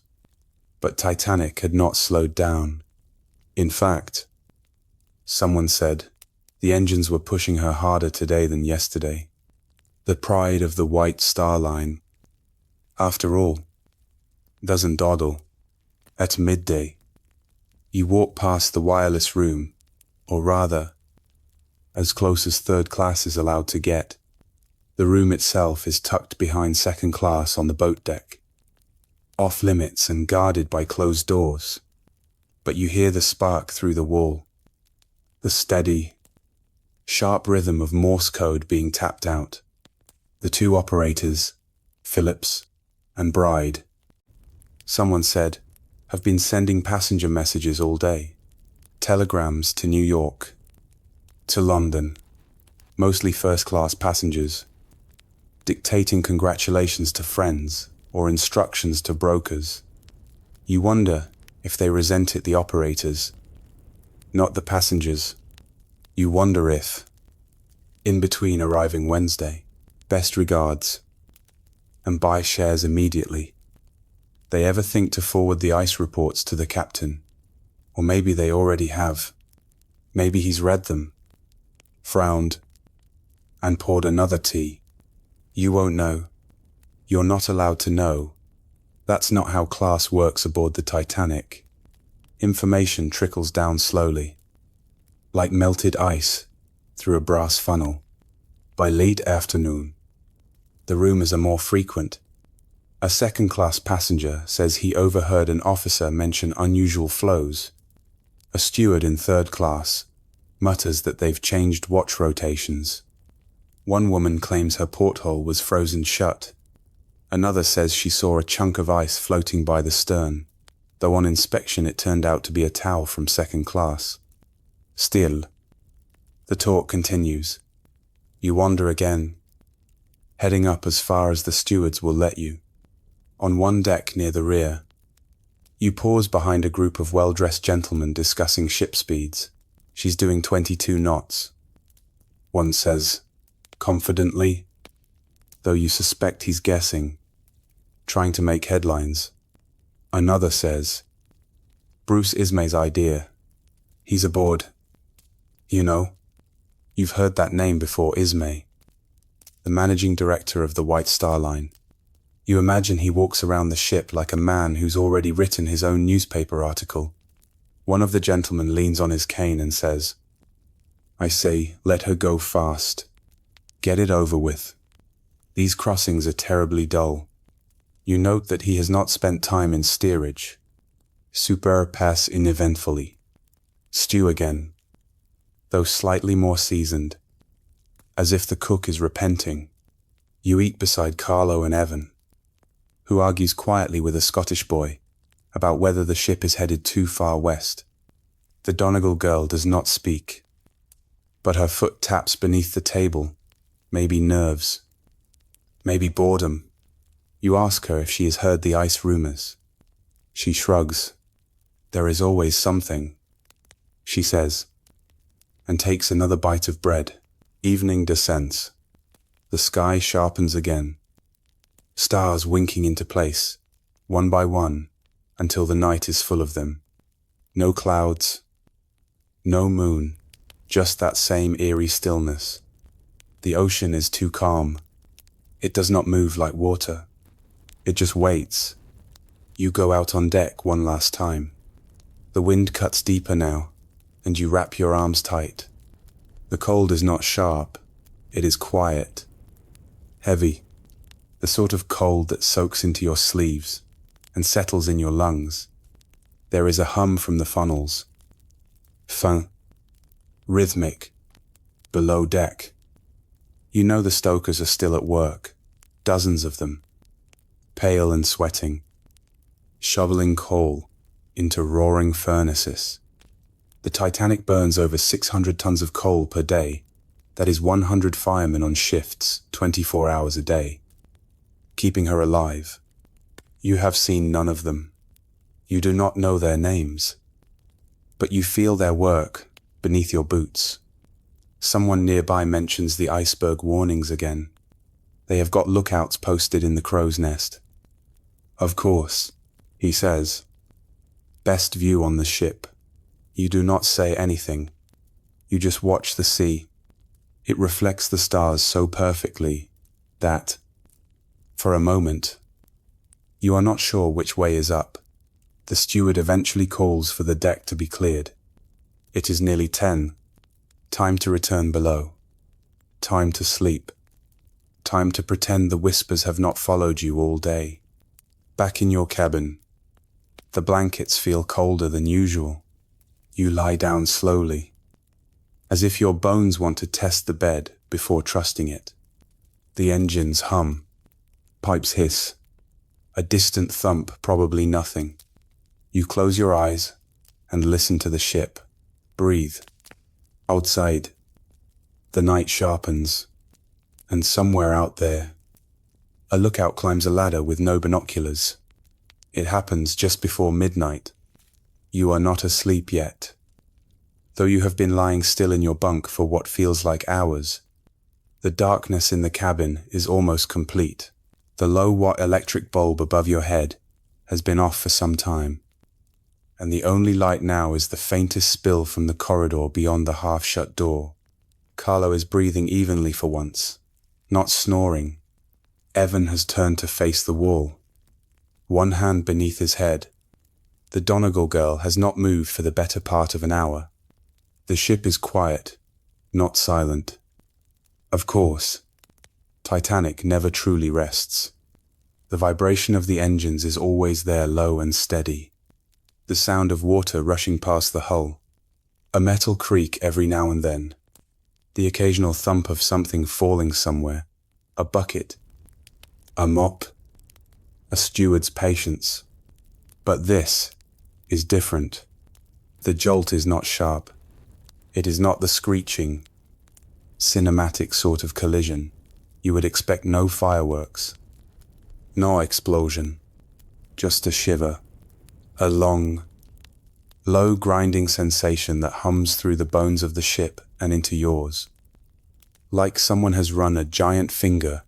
but Titanic had not slowed down. In fact, someone said, the engines were pushing her harder today than yesterday. The pride of the White Star Line. After all, doesn't dawdle. At midday, you walk past the wireless room, or rather, as close as third class is allowed to get. The room itself is tucked behind second class on the boat deck, off limits and guarded by closed doors. But you hear the spark through the wall, the steady, sharp rhythm of Morse code being tapped out. The two operators, Phillips and Bride, someone said, have been sending passenger messages all day. Telegrams to New York, to London, mostly first-class passengers, dictating congratulations to friends or instructions to brokers. You wonder if they resent it, the operators, not the passengers. You wonder if, in between arriving Wednesday, best regards, and buy shares immediately. They ever think to forward the ice reports to the captain? Or maybe they already have. Maybe he's read them, frowned, and poured another tea. You won't know. You're not allowed to know. That's not how class works aboard the Titanic. Information trickles down slowly, like melted ice through a brass funnel. By late afternoon, the rumors are more frequent. A second-class passenger says he overheard an officer mention unusual flows. A steward in third class mutters that they've changed watch rotations. One woman claims her porthole was frozen shut. Another says she saw a chunk of ice floating by the stern, though on inspection it turned out to be a towel from second class. Still, the talk continues. You wander again, heading up as far as the stewards will let you. On one deck near the rear, you pause behind a group of well-dressed gentlemen discussing ship speeds. She's doing 22 knots. One says, confidently, though you suspect he's guessing, trying to make headlines. Another says, Bruce Ismay's idea. He's aboard. You know, you've heard that name before, Ismay, the managing director of the White Star Line. You imagine he walks around the ship like a man who's already written his own newspaper article. One of the gentlemen leans on his cane and says, I say, let her go fast. Get it over with. These crossings are terribly dull. You note that he has not spent time in steerage. Super pass uneventfully. Stew again, though slightly more seasoned. As if the cook is repenting, you eat beside Carlo and Evan, who argues quietly with a Scottish boy about whether the ship is headed too far west. The Donegal girl does not speak, but her foot taps beneath the table, maybe nerves, maybe boredom. You ask her if she has heard the ice rumors. She shrugs. There is always something, she says, and takes another bite of bread. Evening descends. The sky sharpens again. Stars winking into place, one by one, until the night is full of them. No clouds, no moon, just that same eerie stillness. The ocean is too calm. It does not move like water. It just waits. You go out on deck one last time. The wind cuts deeper now, and you wrap your arms tight. The cold is not sharp. It is quiet, heavy, the sort of cold that soaks into your sleeves and settles in your lungs. There is a hum from the funnels. Fin, rhythmic, below deck. You know the stokers are still at work, dozens of them, pale and sweating, shoveling coal into roaring furnaces. The Titanic burns over 600 tons of coal per day. That is 100 firemen on shifts, 24 hours a day, keeping her alive. You have seen none of them. You do not know their names, but you feel their work beneath your boots. Someone nearby mentions the iceberg warnings again. They have got lookouts posted in the crow's nest. Of course, he says. Best view on the ship. You do not say anything. You just watch the sea. It reflects the stars so perfectly that, for a moment, you are not sure which way is up. The steward eventually calls for the deck to be cleared. It is nearly 10. Time to return below. Time to sleep. Time to pretend the whispers have not followed you all day. Back in your cabin, the blankets feel colder than usual. You lie down slowly, as if your bones want to test the bed before trusting it. The engines hum, pipes hiss, a distant thump, probably nothing. You close your eyes and listen to the ship. Breathe. Outside, the night sharpens, and somewhere out there, a lookout climbs a ladder with no binoculars. It happens just before midnight. You are not asleep yet, though you have been lying still in your bunk for what feels like hours. The darkness in the cabin is almost complete. The low-watt electric bulb above your head has been off for some time, and the only light now is the faintest spill from the corridor beyond the half-shut door. Carlo is breathing evenly for once, not snoring. Evan has turned to face the wall, one hand beneath his head. The Donegal girl has not moved for the better part of an hour. The ship is quiet, not silent. Of course, Titanic never truly rests. The vibration of the engines is always there, low and steady. The sound of water rushing past the hull, a metal creak every now and then, the occasional thump of something falling somewhere, a bucket, a mop, a steward's patience. But this is different. The jolt is not sharp. It is not the screeching, cinematic sort of collision. You would expect no fireworks, no explosion, just a shiver, a long, low grinding sensation that hums through the bones of the ship and into yours. Like someone has run a giant finger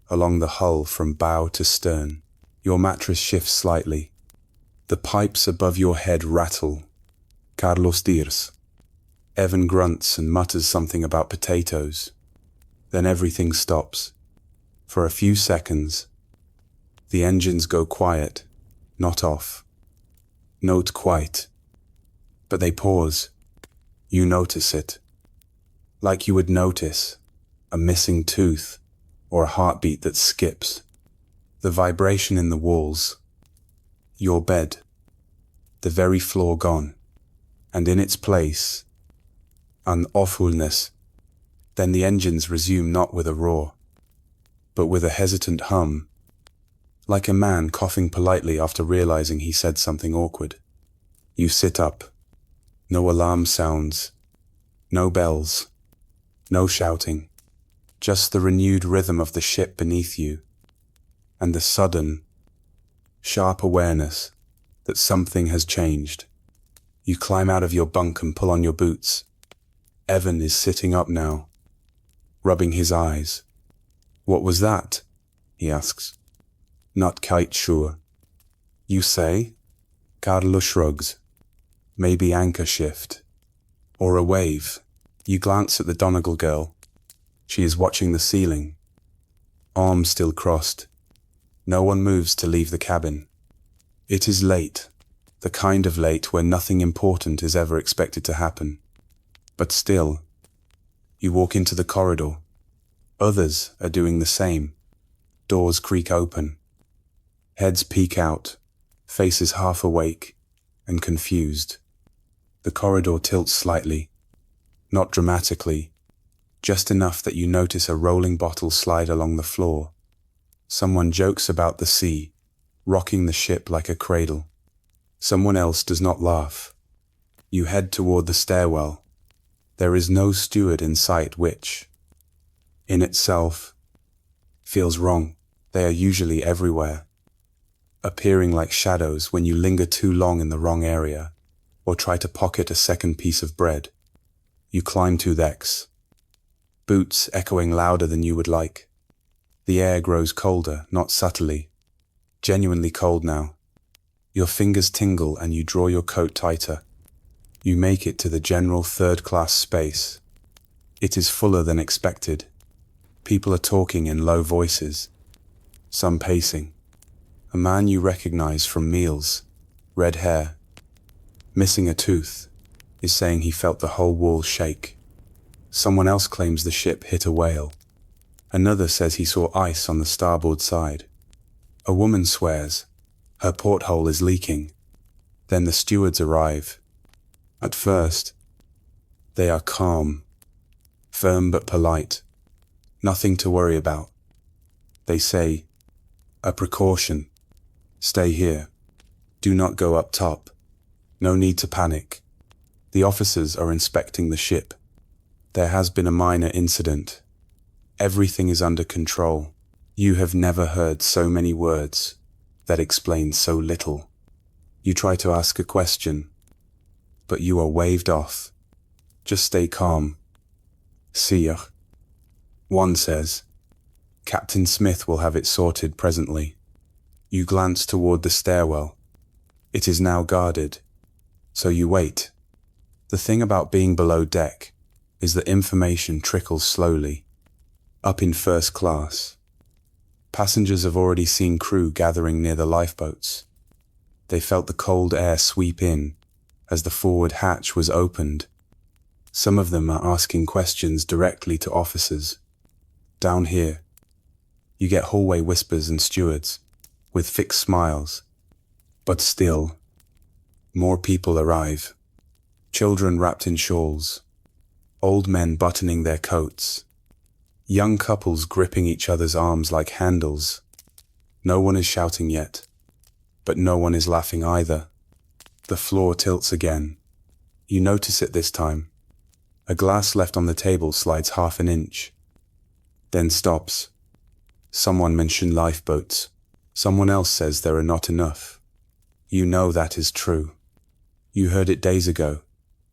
along the hull from bow to stern. Your mattress shifts slightly. The pipes above your head rattle. Carlos dirs. Evan grunts and mutters something about potatoes. Then everything stops. For a few seconds, the engines go quiet, not off. Not quite. But they pause. You notice it. Like you would notice a missing tooth or a heartbeat that skips. The vibration in the walls. Your bed. The very floor gone. And in its place, an awfulness. Then the engines resume not with a roar, but with a hesitant hum, like a man coughing politely after realizing he said something awkward. You sit up. No alarm sounds. No bells. No shouting. Just the renewed rhythm of the ship beneath you, and the sudden, sharp awareness that something has changed. You climb out of your bunk and pull on your boots. Evan is sitting up now, rubbing his eyes. What was that? He asks. Not quite sure. You say? Carlo shrugs. Maybe anchor shift. Or a wave. You glance at the Donegal girl. She is watching the ceiling, arms still crossed. No one moves to leave the cabin. It is late, the kind of late where nothing important is ever expected to happen. But still, you walk into the corridor. Others are doing the same. Doors creak open. Heads peek out, faces half awake and confused. The corridor tilts slightly, not dramatically, just enough that you notice a rolling bottle slide along the floor. Someone jokes about the sea, rocking the ship like a cradle. Someone else does not laugh. You head toward the stairwell. There is no steward in sight, which, in itself, feels wrong. They are usually everywhere, appearing like shadows when you linger too long in the wrong area, or try to pocket a second piece of bread. You climb to decks, boots echoing louder than you would like. The air grows colder, not subtly, genuinely cold now. Your fingers tingle and you draw your coat tighter. You make it to the general third-class space. It is fuller than expected. People are talking in low voices, some pacing. A man you recognize from meals, red hair, missing a tooth, is saying he felt the whole wall shake. Someone else claims the ship hit a whale. Another says he saw ice on the starboard side. A woman swears her porthole is leaking. Then the stewards arrive. At first, they are calm, firm but polite. Nothing to worry about. They say, a precaution. Stay here. Do not go up top. No need to panic. The officers are inspecting the ship. There has been a minor incident. Everything is under control. You have never heard so many words that explain so little. You try to ask a question, but you are waved off. Just stay calm. Sire. One says, Captain Smith will have it sorted presently. You glance toward the stairwell. It is now guarded, so you wait. The thing about being below deck is that information trickles slowly. Up in first class, passengers have already seen crew gathering near the lifeboats. They felt the cold air sweep in as the forward hatch was opened. Some of them are asking questions directly to officers. Down here, you get hallway whispers and stewards with fixed smiles. But still, more people arrive. Children wrapped in shawls, old men buttoning their coats, young couples gripping each other's arms like handles. No one is shouting yet, but no one is laughing either. The floor tilts again. You notice it this time. A glass left on the table slides half an inch, then stops. Someone mentioned lifeboats. Someone else says there are not enough. You know that is true. You heard it days ago,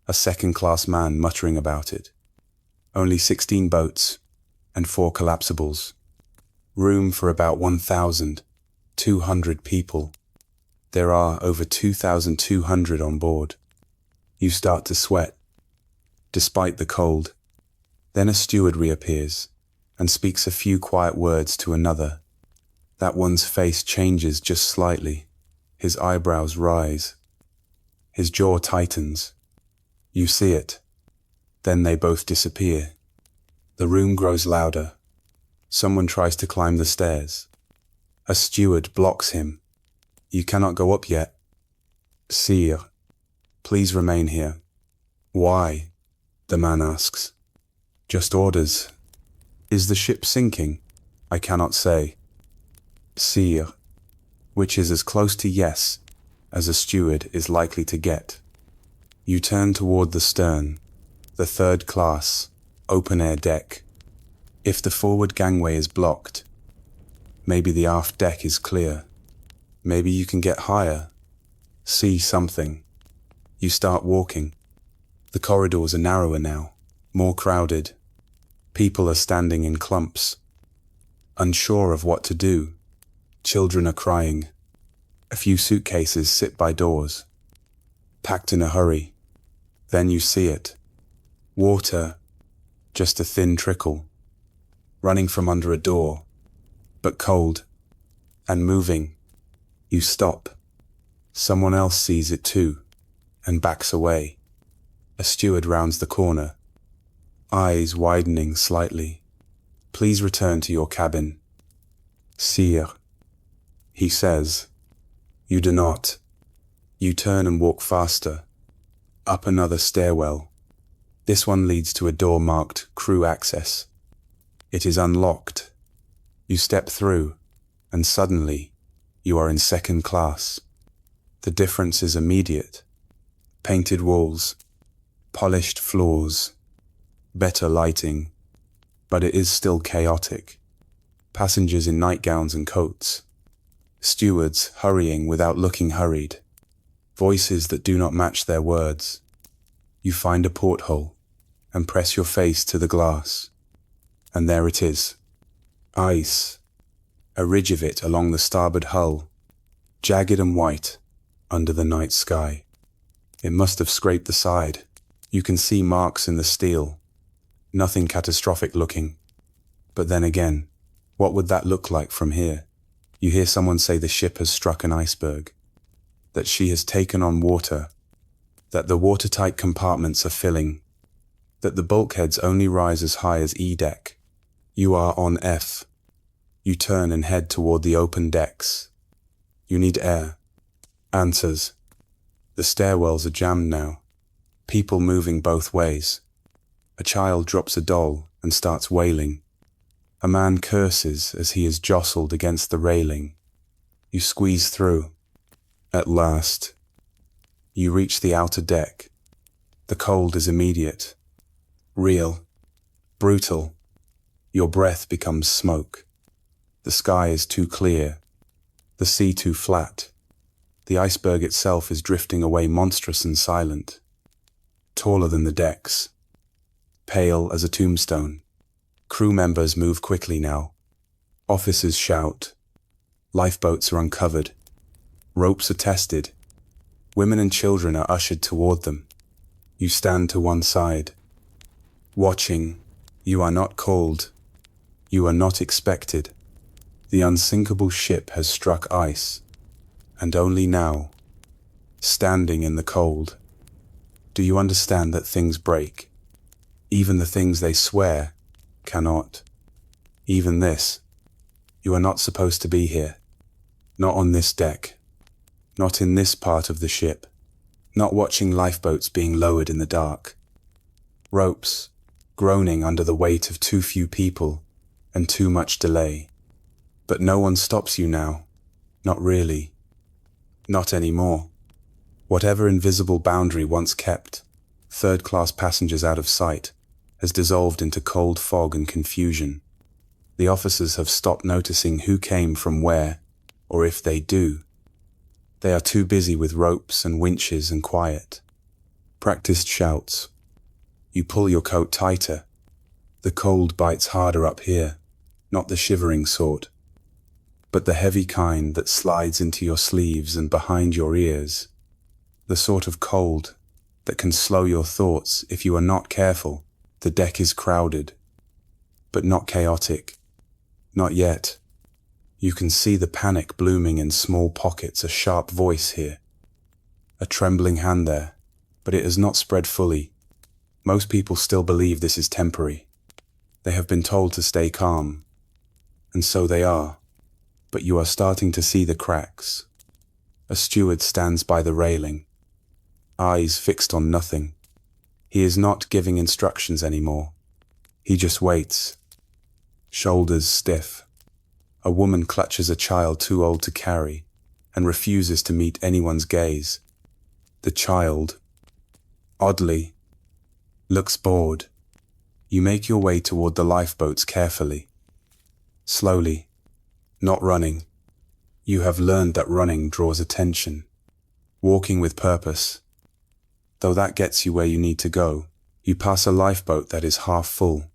a second-class man muttering about it. Only 16 boats and 4 collapsibles. Room for about 1,200 people. There are over 2,200 on board. You start to sweat, despite the cold. Then a steward reappears and speaks a few quiet words to another. That one's face changes just slightly. His eyebrows rise. His jaw tightens. You see it. Then they both disappear. The room grows louder. Someone tries to climb the stairs. A steward blocks him. You cannot go up yet. Sire, please remain here. Why? The man asks. Just orders. Is the ship sinking? I cannot say. Sire, which is as close to yes as a steward is likely to get. You turn toward the stern, the third class, open-air deck. If the forward gangway is blocked, maybe the aft deck is clear. Maybe you can get higher, see something. You start walking. The corridors are narrower now, more crowded. People are standing in clumps, unsure of what to do. Children are crying. A few suitcases sit by doors, packed in a hurry. Then you see it. Water, just a thin trickle, running from under a door, but cold and moving. You stop. Someone else sees it too and backs away. A steward rounds the corner, eyes widening slightly. Please return to your cabin. Sire, he says. You do not. You turn and walk faster, up another stairwell. This one leads to a door marked crew access. It is unlocked. You step through, and suddenly, you are in second class. The difference is immediate. Painted walls, polished floors, better lighting, but it is still chaotic. Passengers in nightgowns and coats. Stewards hurrying without looking hurried. Voices that do not match their words. You find a porthole and press your face to the glass. And there it is. Ice. A ridge of it along the starboard hull, jagged and white under the night sky. It must have scraped the side. You can see marks in the steel. Nothing catastrophic looking. But then again, what would that look like from here? You hear someone say the ship has struck an iceberg, that she has taken on water, that the watertight compartments are filling, that the bulkheads only rise as high as E deck. You are on F. You turn and head toward the open decks. You need air. Answers. The stairwells are jammed now. People moving both ways. A child drops a doll and starts wailing. A man curses as he is jostled against the railing. You squeeze through. At last, you reach the outer deck. The cold is immediate. Real. Brutal. Your breath becomes smoke. The sky is too clear. The sea too flat. The iceberg itself is drifting away monstrous and silent. Taller than the decks. Pale as a tombstone. Crew members move quickly now. Officers shout. Lifeboats are uncovered. Ropes are tested. Women and children are ushered toward them. You stand to one side. Watching, you are not called. You are not expected. The unsinkable ship has struck ice. And only now, standing in the cold, do you understand that things break? Even the things they swear cannot. Even this. You are not supposed to be here. Not on this deck. Not in this part of the ship. Not watching lifeboats being lowered in the dark. Ropes, groaning under the weight of too few people and too much delay. But no one stops you now. Not really. Not anymore. Whatever invisible boundary once kept, third-class passengers out of sight, has dissolved into cold fog and confusion. The officers have stopped noticing who came from where, or if they do. They are too busy with ropes and winches and quiet. Practiced shouts. You pull your coat tighter. The cold bites harder up here, not the shivering sort, but the heavy kind that slides into your sleeves and behind your ears. The sort of cold that can slow your thoughts if you are not careful. The deck is crowded, but not chaotic. Not yet. You can see the panic blooming in small pockets, a sharp voice here, a trembling hand there, but it has not spread fully. Most people still believe this is temporary. They have been told to stay calm, and so they are, but you are starting to see the cracks. A steward stands by the railing, eyes fixed on nothing. He is not giving instructions anymore. He just waits, shoulders stiff. A woman clutches a child too old to carry and refuses to meet anyone's gaze. The child, oddly, looks bored. You make your way toward the lifeboats carefully. Slowly, not running. You have learned that running draws attention. Walking with purpose. Though that gets you where you need to go, you pass a lifeboat that is half full,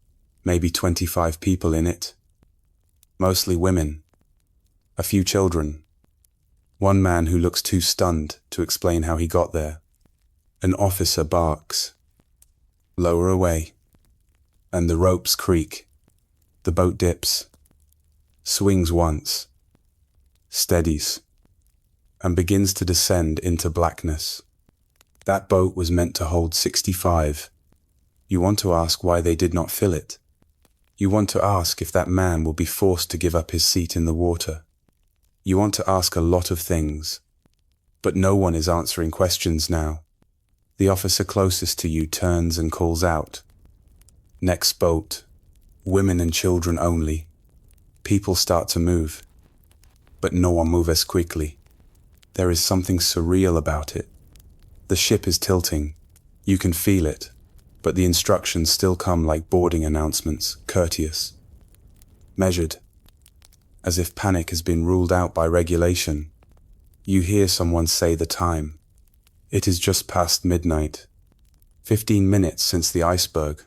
maybe 25 people in it. Mostly women. A few children. One man who looks too stunned to explain how he got there. An officer barks. Lower away. And the ropes creak. The boat dips. Swings once. Steadies. And begins to descend into blackness. That boat was meant to hold 65. You want to ask why they did not fill it. You want to ask if that man will be forced to give up his seat in the water. You want to ask a lot of things. But no one is answering questions now. The officer closest to you turns and calls out. Next boat. Women and children only. People start to move. But no one moves as quickly. There is something surreal about it. The ship is tilting. You can feel it. But the instructions still come like boarding announcements, courteous. Measured. As if panic has been ruled out by regulation. You hear someone say the time. It is just past midnight. 15 minutes since the iceberg.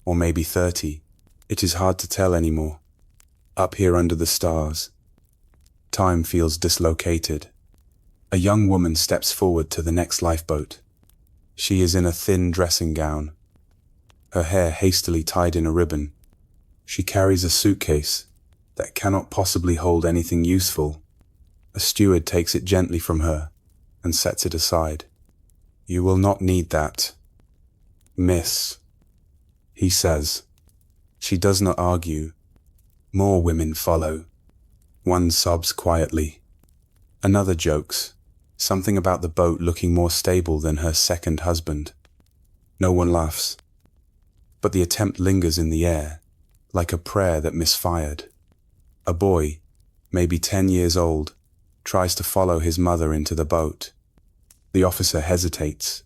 Or maybe 30. It is hard to tell anymore. Up here under the stars. Time feels dislocated. A young woman steps forward to the next lifeboat. She is in a thin dressing gown. Her hair hastily tied in a ribbon. She carries a suitcase that cannot possibly hold anything useful. A steward takes it gently from her and sets it aside. You will not need that, miss, he says. She does not argue. More women follow. One sobs quietly. Another jokes, something about the boat looking more stable than her second husband. No one laughs. But the attempt lingers in the air, like a prayer that misfired. A boy, maybe 10 years old, tries to follow his mother into the boat. The officer hesitates.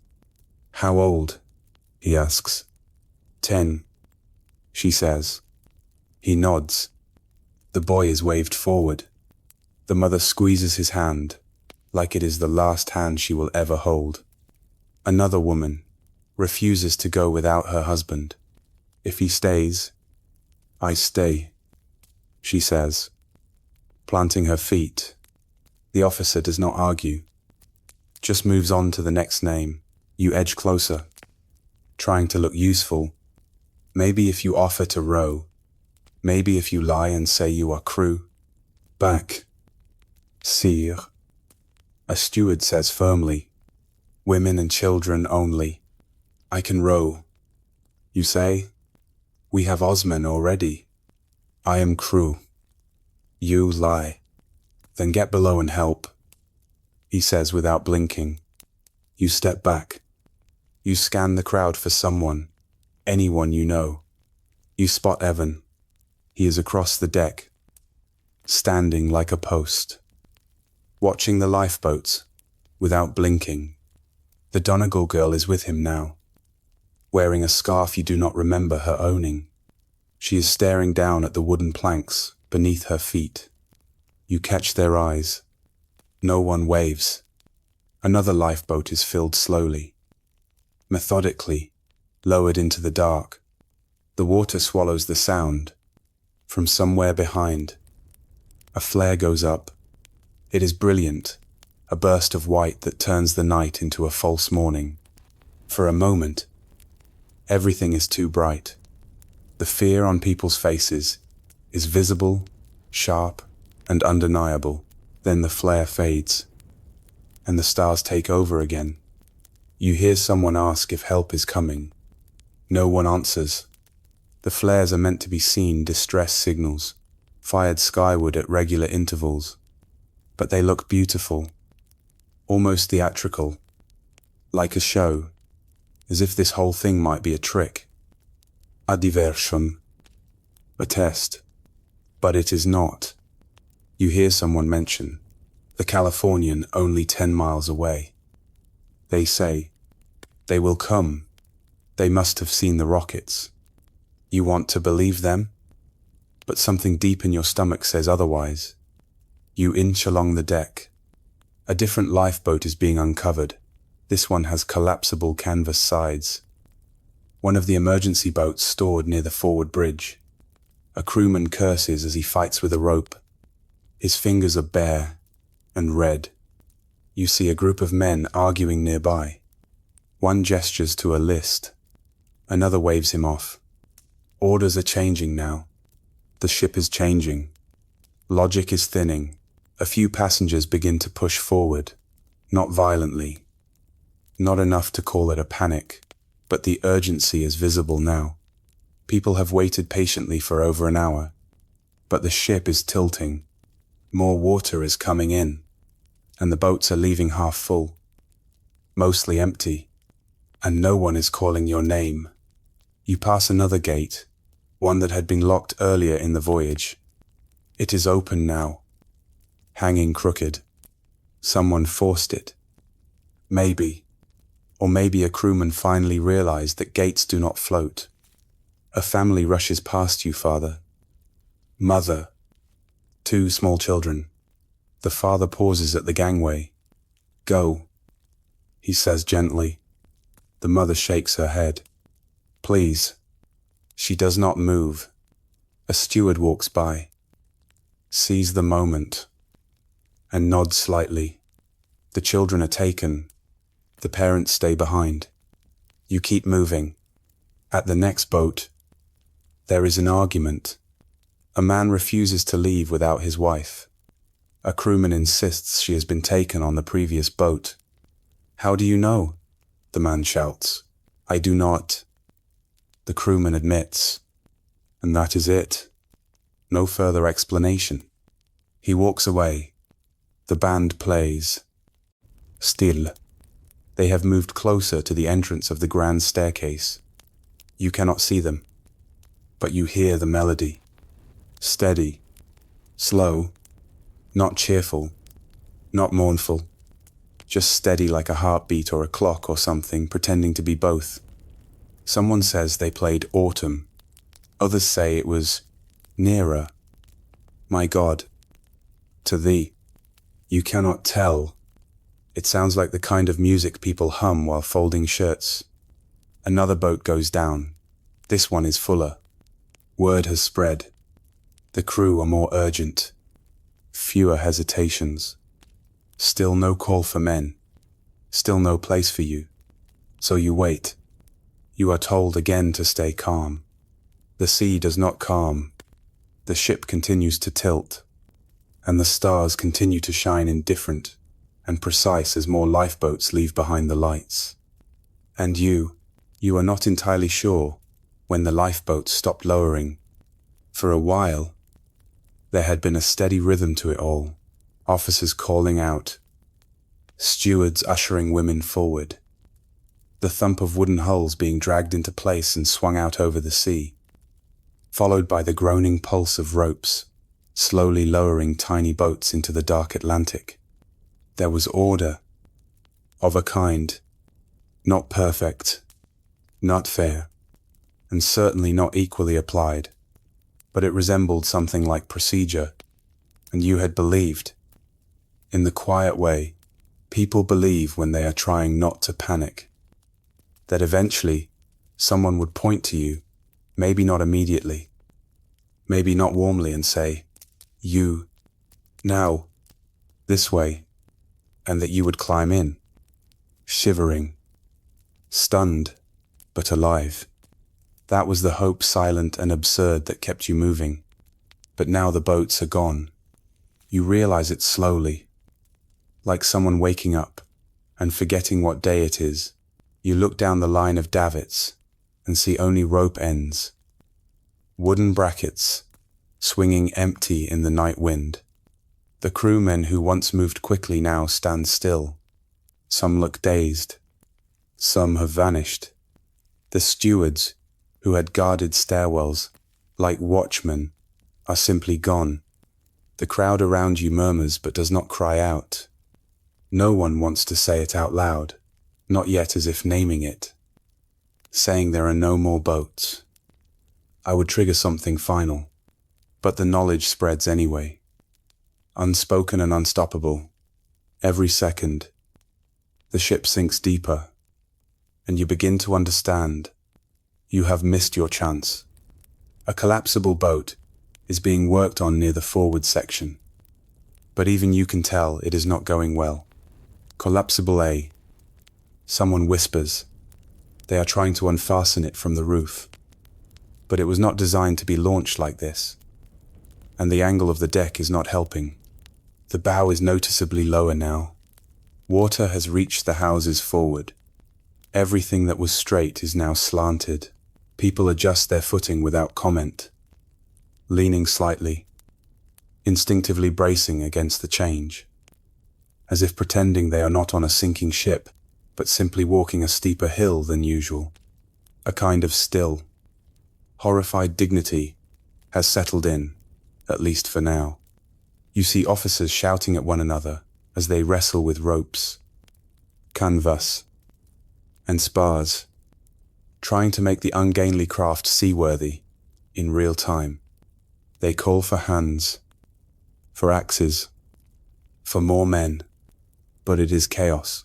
How old? He asks. 10, she says. He nods. The boy is waved forward. The mother squeezes his hand, like it is the last hand she will ever hold. Another woman refuses to go without her husband. If he stays, I stay, she says. planting her feet. The officer does not argue, just moves on to the next name. You edge closer, trying to look useful. Maybe if you offer to row, maybe if you lie and say you are crew. Back. Sire. A steward says firmly, women and children only. I can row. You say, we have Osman already. I am crew. You lie. Then get below and help. He says without blinking. You step back. You scan the crowd for someone, anyone you know. You spot Evan. He is across the deck, standing like a post, watching the lifeboats without blinking. The Donegal girl is with him now, wearing a scarf you do not remember her owning. She is staring down at the wooden planks beneath her feet. You catch their eyes. No one waves. Another lifeboat is filled slowly, methodically, lowered into the dark. The water swallows the sound. From somewhere behind, a flare goes up. It is brilliant, a burst of white that turns the night into a false morning. For a moment, everything is too bright. The fear on people's faces is visible, sharp, and undeniable. Then the flare fades, and the stars take over again. You hear someone ask if help is coming. No one answers. The flares are meant to be seen distress signals, fired skyward at regular intervals. But they look beautiful, almost theatrical, like a show, as if this whole thing might be a trick. A diversion. A test. But it is not. You hear someone mention the Californian only 10 miles away. They say, they will come. They must have seen the rockets. You want to believe them? But something deep in your stomach says otherwise. You inch along the deck. A different lifeboat is being uncovered. This one has collapsible canvas sides. One of the emergency boats stored near the forward bridge. A crewman curses as he fights with a rope. His fingers are bare and red. You see a group of men arguing nearby. One gestures to a list. Another waves him off. Orders are changing now. The ship is changing. Logic is thinning. A few passengers begin to push forward. Not violently. Not enough to call it a panic. But the urgency is visible now. People have waited patiently for over an hour. But the ship is tilting. More water is coming in. And the boats are leaving half full. Mostly empty. And no one is calling your name. You pass another gate, one that had been locked earlier in the voyage. It is open now, hanging crooked. Someone forced it. Maybe, or maybe a crewman finally realized that gates do not float. A family rushes past you, father. Mother. 2 small children. The father pauses at the gangway. Go, he says gently. The mother shakes her head. Please. She does not move. A steward walks by, sees the moment, and nods slightly. The children are taken. The parents stay behind. You keep moving. At the next boat, there is an argument. A man refuses to leave without his wife. A crewman insists she has been taken on the previous boat. How do you know? The man shouts. I do not. The crewman admits. And that is it. No further explanation. He walks away. The band plays. Still. They have moved closer to the entrance of the grand staircase. You cannot see them, but you hear the melody. Steady. Slow. Not cheerful. Not mournful. Just steady like a heartbeat or a clock or something, pretending to be both. Someone says they played Autumn. Others say it was Nearer. My God. To thee. You cannot tell. It sounds like the kind of music people hum while folding shirts. Another boat goes down. This one is fuller. Word has spread. The crew are more urgent. fewer hesitations. Still no call for men. Still no place for you. So you wait. You are told again to stay calm. The sea does not calm. The ship continues to tilt. And the stars continue to shine indifferent and precise as more lifeboats leave behind the lights. And you are not entirely sure when the lifeboats stopped lowering. For a while, there had been a steady rhythm to it all. Officers calling out, stewards ushering women forward, the thump of wooden hulls being dragged into place and swung out over the sea, followed by the groaning pulse of ropes, slowly lowering tiny boats into the dark Atlantic. There was order, of a kind, not perfect, not fair, and certainly not equally applied, but it resembled something like procedure, and you had believed. In the quiet way people believe when they are trying not to panic, that eventually someone would point to you, maybe not immediately, maybe not warmly, and say, "You, now, this way," and that you would climb in, shivering, stunned, but alive. That was the hope, silent and absurd, that kept you moving. But now the boats are gone. You realize it slowly, like someone waking up and forgetting what day it is. You look down the line of davits and see only rope ends, wooden brackets, swinging empty in the night wind. The crewmen who once moved quickly now stand still. Some look dazed. Some have vanished. The stewards, who had guarded stairwells, like watchmen, are simply gone. The crowd around you murmurs but does not cry out. No one wants to say it out loud, not yet, as if naming it, saying there are no more boats. I would trigger something final, but the knowledge spreads anyway. Unspoken and unstoppable. Every second, the ship sinks deeper, and you begin to understand. You have missed your chance. A collapsible boat is being worked on near the forward section, but even you can tell it is not going well. Collapsible A. Someone whispers. They are trying to unfasten it from the roof, but it was not designed to be launched like this, and the angle of the deck is not helping. The bow is noticeably lower now. Water has reached the houses forward. Everything that was straight is now slanted. People adjust their footing without comment, leaning slightly, instinctively bracing against the change, as if pretending they are not on a sinking ship, but simply walking a steeper hill than usual. A kind of still, horrified dignity has settled in, at least for now. You see officers shouting at one another as they wrestle with ropes, canvas, and spars, trying to make the ungainly craft seaworthy in real time. They call for hands, for axes, for more men, but it is chaos.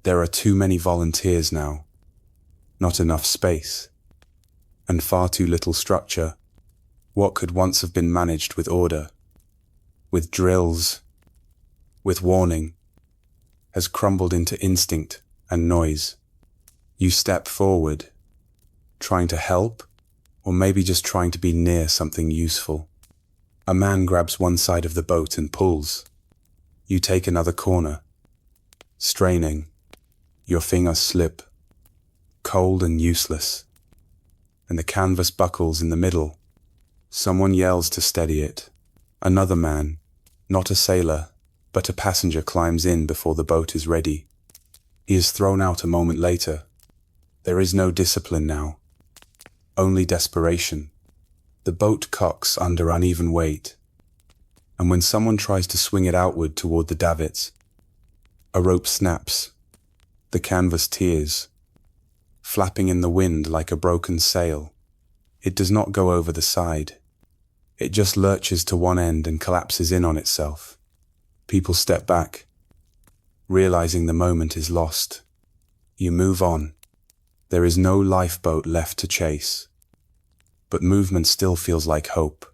There are too many volunteers now, not enough space, and far too little structure. What could once have been managed with order, with drills, with warning, has crumbled into instinct and noise. You step forward, trying to help, or maybe just trying to be near something useful. A man grabs one side of the boat and pulls. You take another corner, straining. Your fingers slip, cold and useless, and the canvas buckles in the middle. Someone yells to steady it. Another man, not a sailor, but a passenger, climbs in before the boat is ready. He is thrown out a moment later. There is no discipline now, only desperation. The boat cocks under uneven weight, and when someone tries to swing it outward toward the davits, a rope snaps. The canvas tears, flapping in the wind like a broken sail. It does not go over the side. It just lurches to one end and collapses in on itself. People step back, realizing the moment is lost. You move on. There is no lifeboat left to chase, but movement still feels like hope.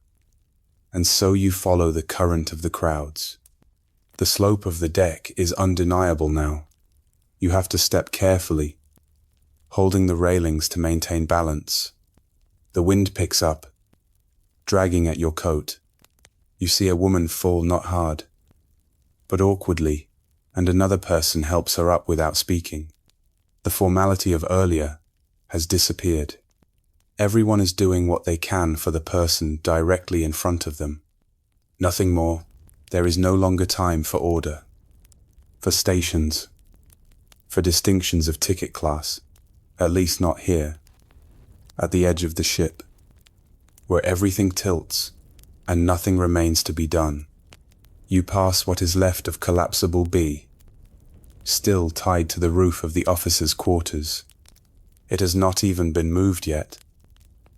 and so you follow the current of the crowds. The slope of the deck is undeniable now. You have to step carefully, holding the railings to maintain balance. The wind picks up, dragging at your coat. You see a woman fall not hard, but awkwardly, and another person helps her up without speaking. The formality of earlier has disappeared. Everyone is doing what they can for the person directly in front of them. Nothing more. There is no longer time for order, for stations, for distinctions of ticket class, at least not here, at the edge of the ship, where everything tilts and nothing remains to be done. You pass what is left of collapsible B, still tied to the roof of the officers' quarters. It has not even been moved yet.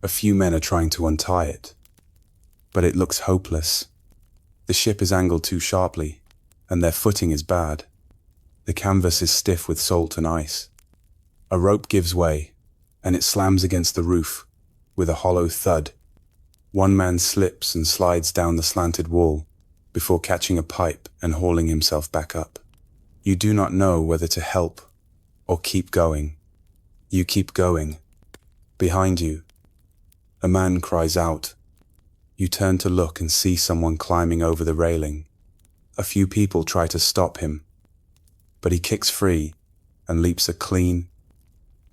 A few men are trying to untie it, but it looks hopeless. The ship is angled too sharply, and their footing is bad. The canvas is stiff with salt and ice. A rope gives way, and it slams against the roof with a hollow thud. One man slips and slides down the slanted wall before catching a pipe and hauling himself back up. You do not know whether to help or keep going. You keep going. Behind you, a man cries out. You turn to look and see someone climbing over the railing. A few people try to stop him, but he kicks free and leaps a clean,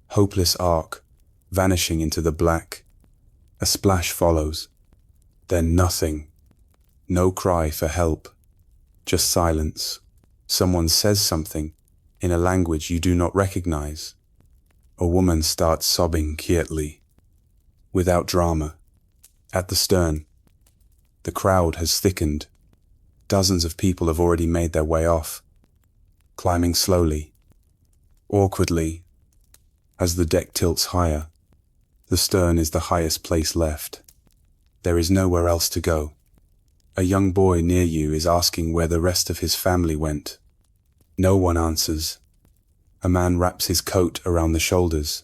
hopeless arc, vanishing into the black. A splash follows. Then nothing. No cry for help. Just silence. Someone says something in a language you do not recognize. A woman starts sobbing quietly, without drama. At the stern, the crowd has thickened. Dozens of people have already made their way off, climbing slowly, awkwardly, as the deck tilts higher. The stern is the highest place left. There is nowhere else to go. A young boy near you is asking where the rest of his family went. No one answers. A man wraps his coat around the shoulders.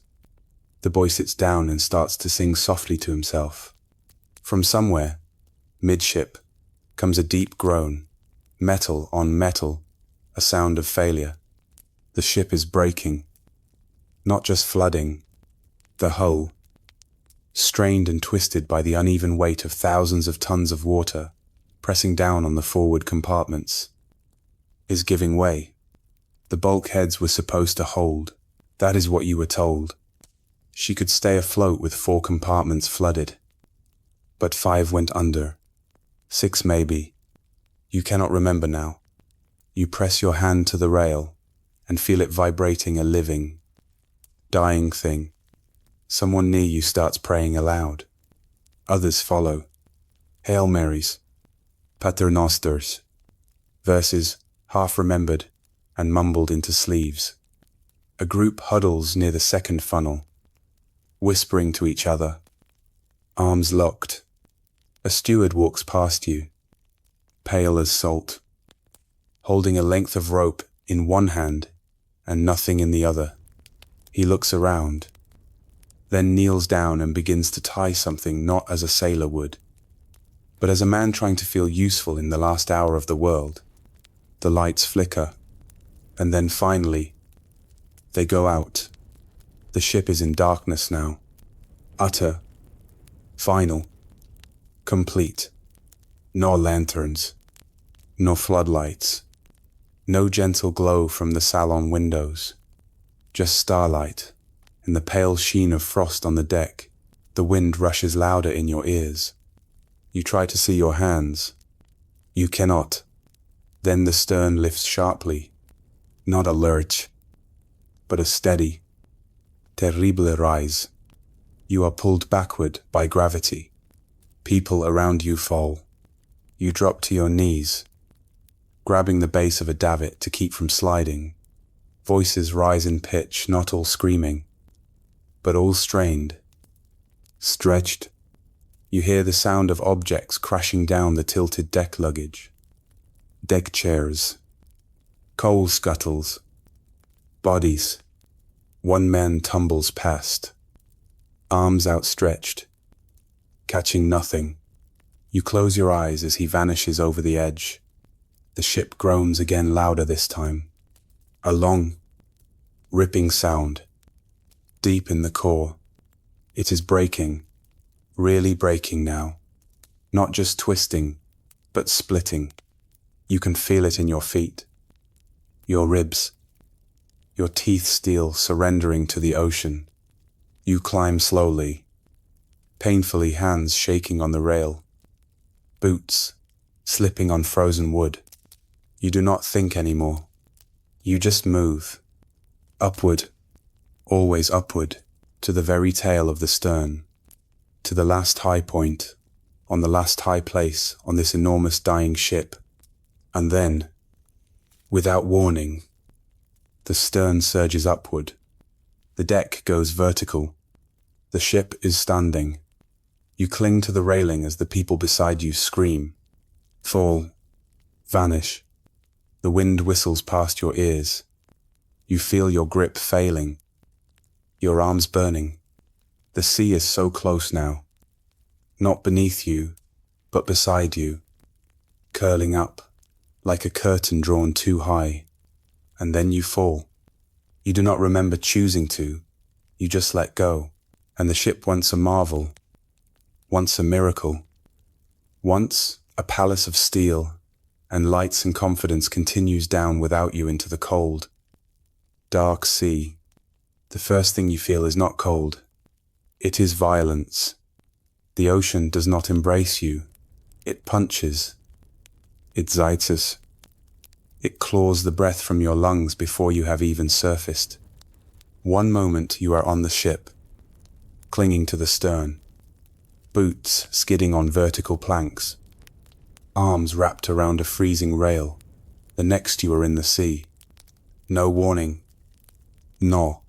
The boy sits down and starts to sing softly to himself. From somewhere, midship, comes a deep groan, metal on metal, a sound of failure. The ship is breaking, not just flooding, the hull, strained and twisted by the uneven weight of thousands of tons of water, pressing down on the forward compartments, is giving way. The bulkheads were supposed to hold. That is what you were told. She could stay afloat with 4 compartments flooded. But 5 went under. 6 maybe. You cannot remember now. You press your hand to the rail and feel it vibrating, a living, dying thing. Someone near you starts praying aloud. Others follow. Hail Marys, Pater Nosters, verses half remembered and mumbled into sleeves. A group huddles near the second funnel, whispering to each other, arms locked. A steward walks past you, pale as salt, holding a length of rope in one hand and nothing in the other. He looks around, then kneels down and begins to tie something, not as a sailor would, but as a man trying to feel useful in the last hour of the world. The lights flicker, and then finally, they go out. The ship is in darkness now. Utter, final, complete. No lanterns, no floodlights, no gentle glow from the salon windows. Just starlight and the pale sheen of frost on the deck. The wind rushes louder in your ears. You try to see your hands. You cannot. Then the stern lifts sharply. Not a lurch, but a steady, terrible rise. You are pulled backward by gravity. People around you fall. You drop to your knees, grabbing the base of a davit to keep from sliding. Voices rise in pitch, not all screaming, but all strained, stretched. You hear the sound of objects crashing down the tilted deck luggage. Deck chairs, coal scuttles, bodies. One man tumbles past, arms outstretched, catching nothing. You close your eyes as he vanishes over the edge. The ship groans again, louder this time. A long, ripping sound. Deep in the core. It is breaking. Really breaking now. Not just twisting, but splitting. You can feel it in your feet. Your ribs. Your teeth steel, surrendering to the ocean. You climb slowly. Painfully, hands shaking on the rail. Boots, slipping on frozen wood. You do not think anymore. You just move. Upward, always upward, to the very tail of the stern. To the last high point, on the last high place on this enormous dying ship. And then, without warning, the stern surges upward. The deck goes vertical. The ship is standing. You cling to the railing as the people beside you scream, fall, vanish. The wind whistles past your ears. You feel your grip failing, your arms burning. The sea is so close now, not beneath you, but beside you, curling up, like a curtain drawn too high. And then you fall. You do not remember choosing to, you just let go. And the ship, once a marvel, once a miracle, once a palace of steel and lights and confidence, continues down without you into the cold, dark sea. The first thing you feel is not cold. It is violence. The ocean does not embrace you. It punches. It zites. It claws the breath from your lungs before you have even surfaced. One moment you are on the ship, clinging to the stern, boots skidding on vertical planks, arms wrapped around a freezing rail. The next you are in the sea. No warning. No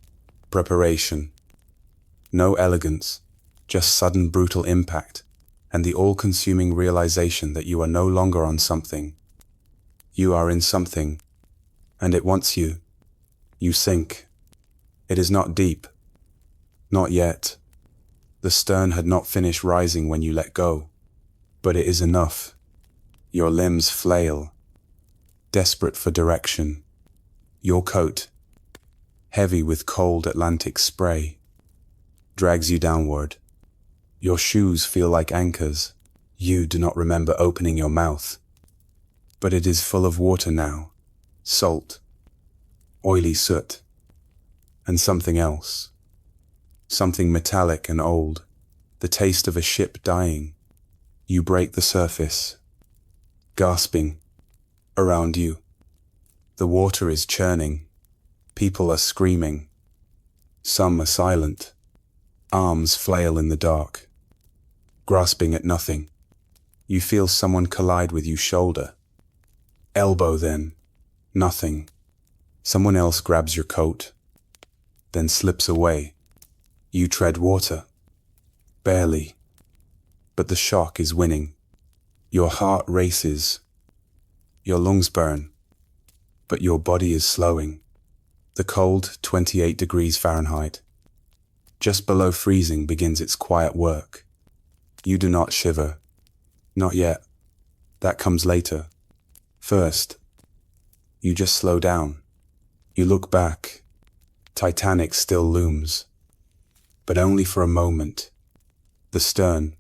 preparation. No elegance. Just sudden brutal impact and the all-consuming realization that you are no longer on something. You are in something, and it wants you. You sink. It is not deep. Not yet. The stern had not finished rising when you let go. But it is enough. Your limbs flail, desperate for direction. Your coat, heavy with cold Atlantic spray, drags you downward. Your shoes feel like anchors. You do not remember opening your mouth. But it is full of water now, salt, oily soot, and something else. Something metallic and old, the taste of a ship dying. You break the surface, gasping, around you. The water is churning. People are screaming. Some are silent. Arms flail in the dark, grasping at nothing. You feel someone collide with you shoulder. Elbow then. Nothing. Someone else grabs your coat, then slips away. You tread water. Barely. But the shock is winning. Your heart races. Your lungs burn. But your body is slowing. The cold 28 degrees Fahrenheit, just below freezing, begins its quiet work. You do not shiver. Not yet. That comes later. First, you just slow down. You look back. Titanic still looms. But only for a moment. The stern,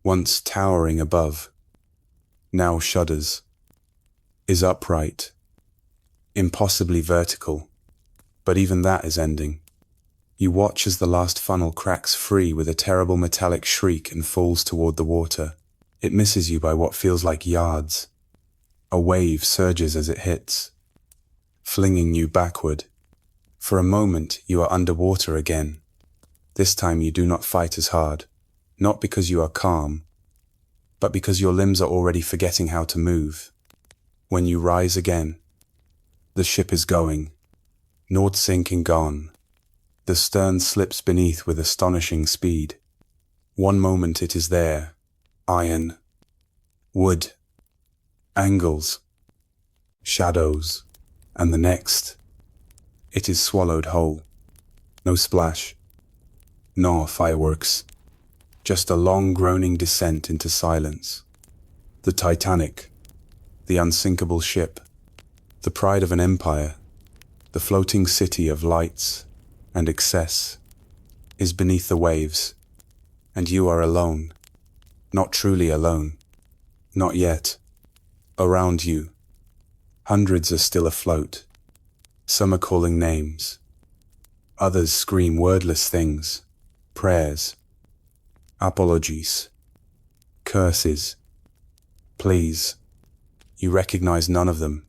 once towering above, now shudders, is upright, impossibly vertical, but even that is ending. You watch as the last funnel cracks free with a terrible metallic shriek and falls toward the water. It misses you by what feels like yards. A wave surges as it hits, flinging you backward. For a moment, you are underwater again. This time you do not fight as hard, not because you are calm, but because your limbs are already forgetting how to move. When you rise again, the ship is going, north sinking gone. The stern slips beneath with astonishing speed. One moment it is there, iron, wood, angles, shadows, and the next, it is swallowed whole. No splash, no fireworks, just a long groaning descent into silence. The Titanic, the unsinkable ship, the pride of an empire, the floating city of lights and excess, is beneath the waves, and you are alone, not truly alone, not yet. Around you, hundreds are still afloat. Some are calling names. Others scream wordless things, prayers, apologies, curses. Please, you recognize none of them.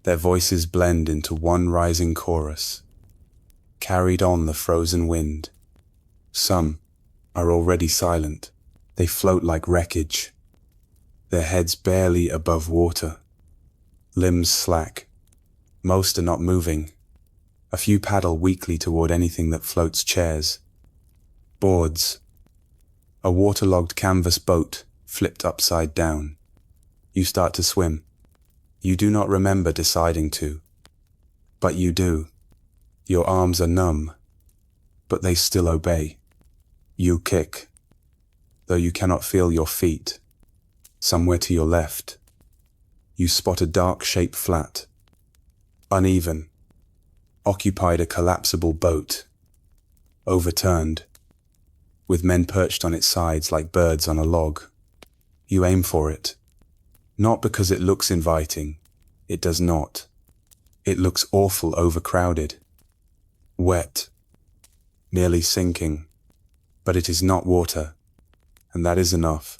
Their voices blend into one rising chorus, carried on the frozen wind. Some are already silent. They float like wreckage, their heads barely above water, limbs slack. Most are not moving. A few paddle weakly toward anything that floats: chairs, boards, a waterlogged canvas boat flipped upside down. You start to swim. You do not remember deciding to, but you do. Your arms are numb, but they still obey. You kick, though you cannot feel your feet. Somewhere to your left, you spot a dark shape, flat, uneven, occupied a collapsible boat, overturned, with men perched on its sides like birds on a log. You aim for it, not because it looks inviting. It does not. It looks awful, overcrowded, wet, nearly sinking. But it is not water, and that is enough.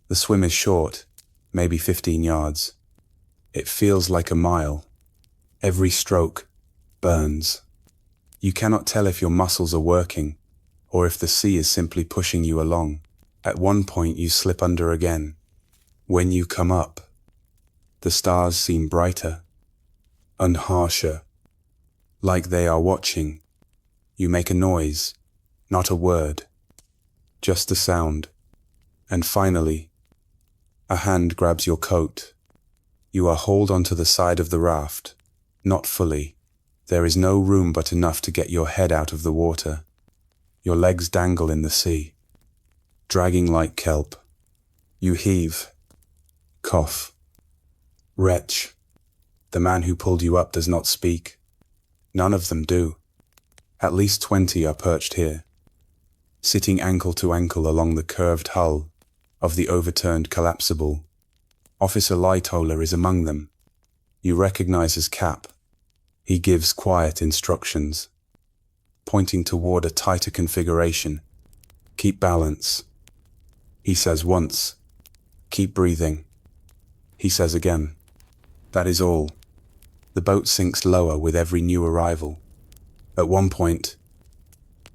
The swim is short, maybe 15 yards. It feels like a mile. Every stroke burns. You cannot tell if your muscles are working, or if the sea is simply pushing you along. At one point you slip under again. When you come up, the stars seem brighter and harsher, like they are watching. You make a noise, not a word, just a sound. And finally, a hand grabs your coat. You are hauled onto the side of the raft, not fully. There is no room but enough to get your head out of the water. Your legs dangle in the sea, dragging like kelp. You heave, cough. Wretch, the man who pulled you up does not speak. None of them do. At least 20 are perched here, sitting ankle to ankle along the curved hull of the overturned collapsible. Officer Lightoller is among them. You recognize his cap. He gives quiet instructions, pointing toward a tighter configuration. Keep balance. He says once. Keep breathing. He says again. That is all. The boat sinks lower with every new arrival. At one point,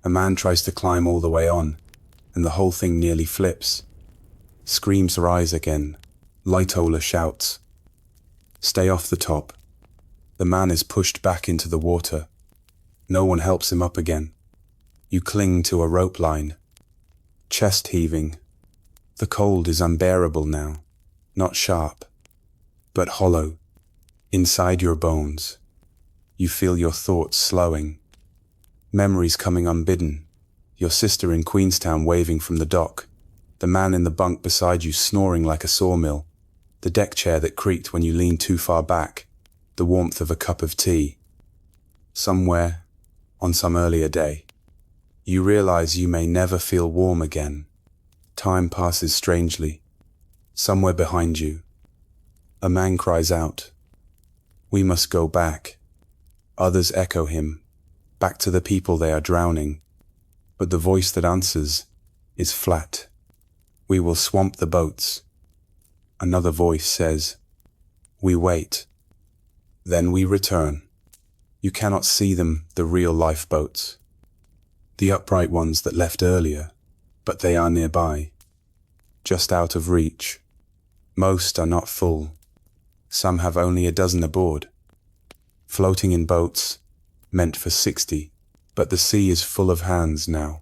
a man tries to climb all the way on, and the whole thing nearly flips. Screams rise again. Lightoller shouts, "Stay off the top." The man is pushed back into the water. No one helps him up again. You cling to a rope line, chest heaving. The cold is unbearable now, not sharp, but hollow, inside your bones. You feel your thoughts slowing, memories coming unbidden. Your sister in Queenstown waving from the dock, the man in the bunk beside you snoring like a sawmill, the deck chair that creaked when you leaned too far back, the warmth of a cup of tea. Somewhere, on some earlier day, you realize you may never feel warm again. Time passes strangely. Somewhere behind you, a man cries out, "We must go back." Others echo him, back to the people they are drowning. But the voice that answers is flat. "We will swamp the boats." Another voice says, "We wait. Then we return." You cannot see them, the real lifeboats, the upright ones that left earlier, but they are nearby, just out of reach. Most are not full. Some have only a dozen aboard, floating in boats meant for 60, but the sea is full of hands now.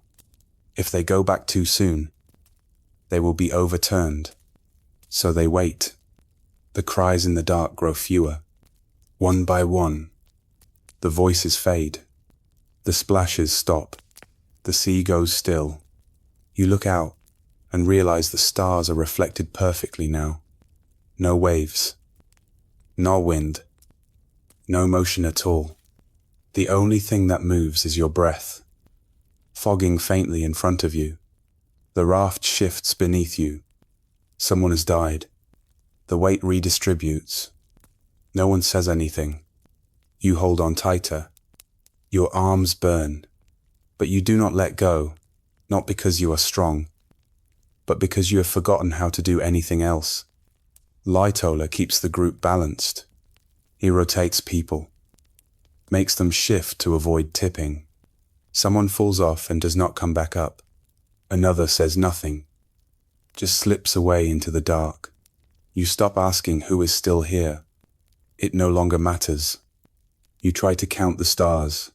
If they go back too soon, they will be overturned. So they wait. The cries in the dark grow fewer. One by one, the voices fade. The splashes stop. The sea goes still. You look out. and realize the stars are reflected perfectly now. No waves, no wind, no motion at all. The only thing that moves is your breath, fogging faintly in front of you. The raft shifts beneath you. Someone has died. The weight redistributes. No one says anything. You hold on tighter. Your arms burn, but you do not let go, not because you are strong, but because you have forgotten how to do anything else. Lightola keeps the group balanced. He rotates people, makes them shift to avoid tipping. Someone falls off and does not come back up. Another says nothing, just slips away into the dark. You stop asking who is still here. It no longer matters. You try to count the stars.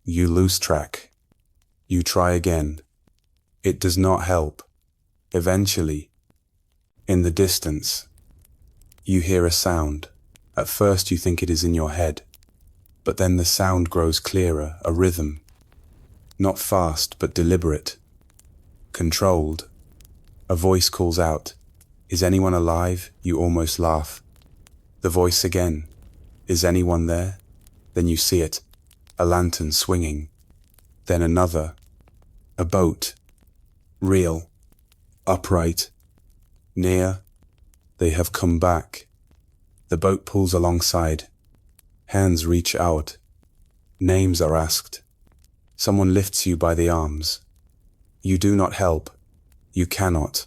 You lose track. You try again. It does not help. Eventually, in the distance, you hear a sound. At first you think it is in your head, but then the sound grows clearer, a rhythm. Not fast, but deliberate. Controlled. A voice calls out, "Is anyone alive?" You almost laugh. The voice again, "Is anyone there?" Then you see it, a lantern swinging. Then another, a boat. Real, upright, near. They have come back. The boat pulls alongside. Hands reach out. Names are asked. Someone lifts you by the arms. You do not help. You cannot.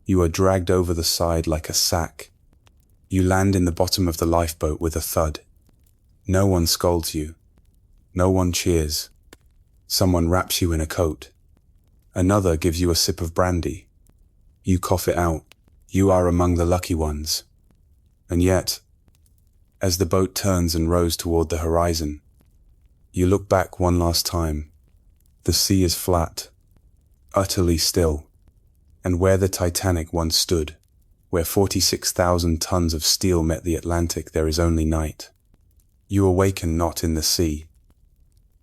You are dragged over the side like a sack. You land in the bottom of the lifeboat with a thud. No one scolds you. No one cheers. Someone wraps you in a coat. Another gives you a sip of brandy. You cough it out. You are among the lucky ones. And yet, as the boat turns and rows toward the horizon, you look back one last time. The sea is flat, utterly still, and where the Titanic once stood, where 46,000 tons of steel met the Atlantic, there is only night. You awaken not in the sea,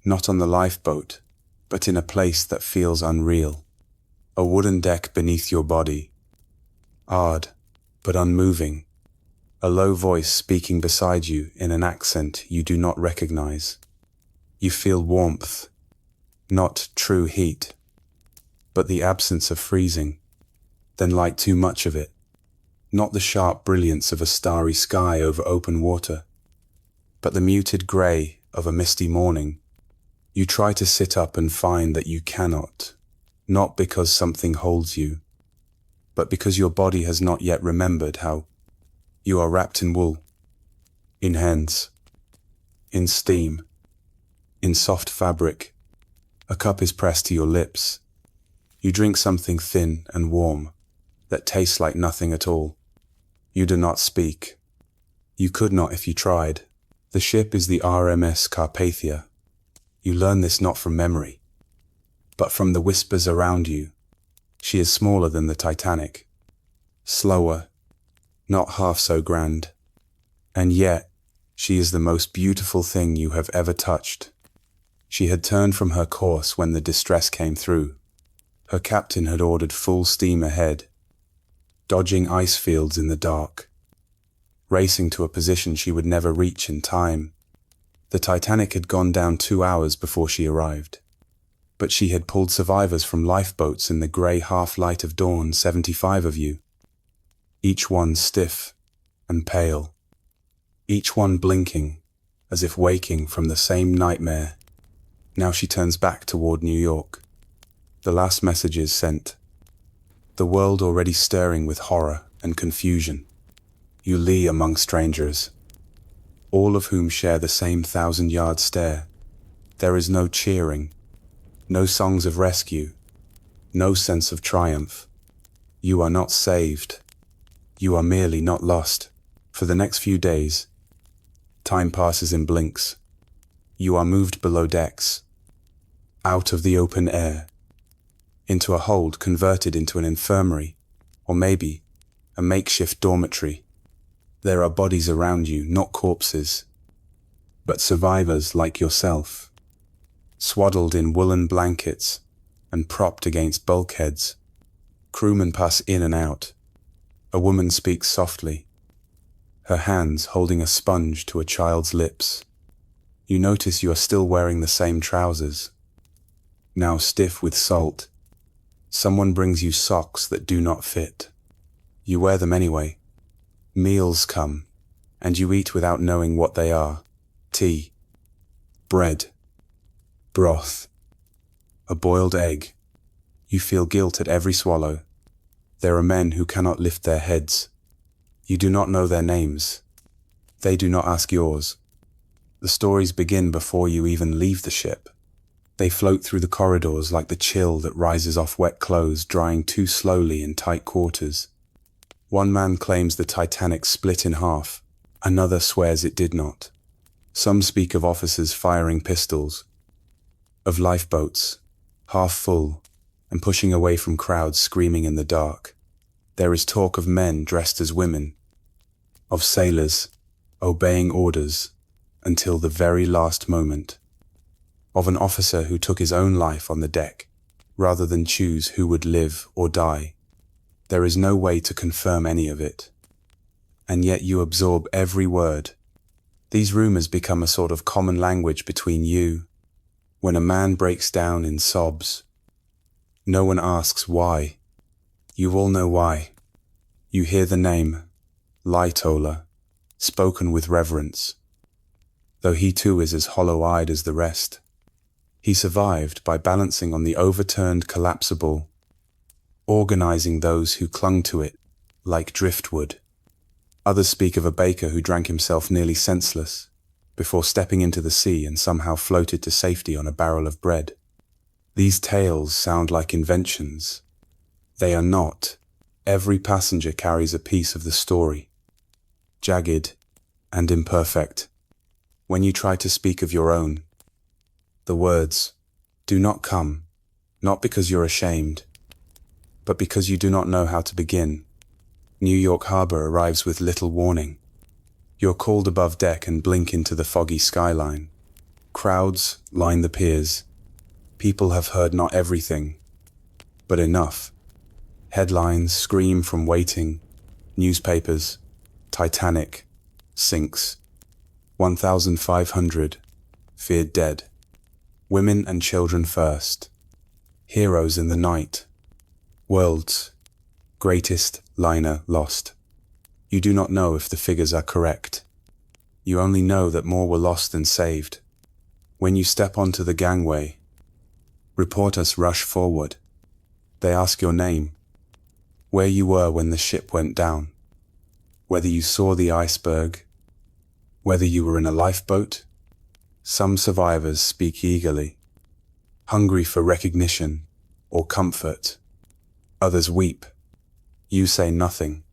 not on the lifeboat, but in a place that feels unreal. A wooden deck beneath your body, hard but unmoving. A low voice speaking beside you in an accent you do not recognize. You feel warmth, not true heat, but the absence of freezing, then light too much of it, not the sharp brilliance of a starry sky over open water, but the muted grey of a misty morning. You try to sit up and find that you cannot, not because something holds you, but because your body has not yet remembered how you are wrapped in wool, in hands, in steam, in soft fabric. A cup is pressed to your lips. You drink something thin and warm that tastes like nothing at all. You do not speak. You could not if you tried. The ship is the RMS Carpathia. You learn this not from memory, but from the whispers around you. She is smaller than the Titanic, slower, not half so grand, and yet she is the most beautiful thing you have ever touched. She had turned from her course when the distress came through. Her captain had ordered full steam ahead, dodging ice fields in the dark, racing to a position she would never reach in time. The Titanic had gone down 2 hours before she arrived, but she had pulled survivors from lifeboats in the grey half-light of dawn, 75 of you, each one stiff and pale, each one blinking as if waking from the same nightmare. Now she turns back toward New York. The last messages sent. The world already stirring with horror and confusion. You lie among strangers, all of whom share the same 1,000-yard stare. There is no cheering, no songs of rescue, no sense of triumph. You are not saved. You are merely not lost. For the next few days, time passes in blinks. You are moved below decks, out of the open air, into a hold converted into an infirmary, or maybe a makeshift dormitory. There are bodies around you, not corpses, but survivors like yourself, swaddled in woolen blankets and propped against bulkheads. Crewmen pass in and out. A woman speaks softly, her hands holding a sponge to a child's lips. You notice you are still wearing the same trousers, now stiff with salt. Someone brings you socks that do not fit. You wear them anyway. Meals come, and you eat without knowing what they are. Tea, bread, broth, a boiled egg. You feel guilt at every swallow. There are men who cannot lift their heads. You do not know their names. They do not ask yours. The stories begin before you even leave the ship. They float through the corridors like the chill that rises off wet clothes drying too slowly in tight quarters. One man claims the Titanic split in half. Another swears it did not. Some speak of officers firing pistols, of lifeboats, half full, and pushing away from crowds screaming in the dark. There is talk of men dressed as women, of sailors obeying orders until the very last moment, of an officer who took his own life on the deck rather than choose who would live or die. There is no way to confirm any of it, and yet you absorb every word. These rumors become a sort of common language between you. When a man breaks down in sobs, no one asks why. You all know why. You hear the name, Lightoller, spoken with reverence, though he too is as hollow-eyed as the rest. He survived by balancing on the overturned collapsible, organizing those who clung to it like driftwood. Others speak of a baker who drank himself nearly senseless before stepping into the sea and somehow floated to safety on a barrel of bread. These tales sound like inventions. They are not. Every passenger carries a piece of the story, jagged and imperfect. When you try to speak of your own, the words do not come, not because you're ashamed, but because you do not know how to begin. New York Harbor arrives with little warning. You're called above deck and blink into the foggy skyline. Crowds line the piers. People have heard not everything, but enough. Headlines scream from waiting. Newspapers, Titanic, sinks. 1,500, feared dead. Women and children first. Heroes in the night. World's greatest liner lost. You do not know if the figures are correct. You only know that more were lost than saved. When you step onto the gangway, reporters rush forward. They ask your name, where you were when the ship went down, whether you saw the iceberg, whether you were in a lifeboat. Some survivors speak eagerly, hungry for recognition or comfort. Others weep. You say nothing.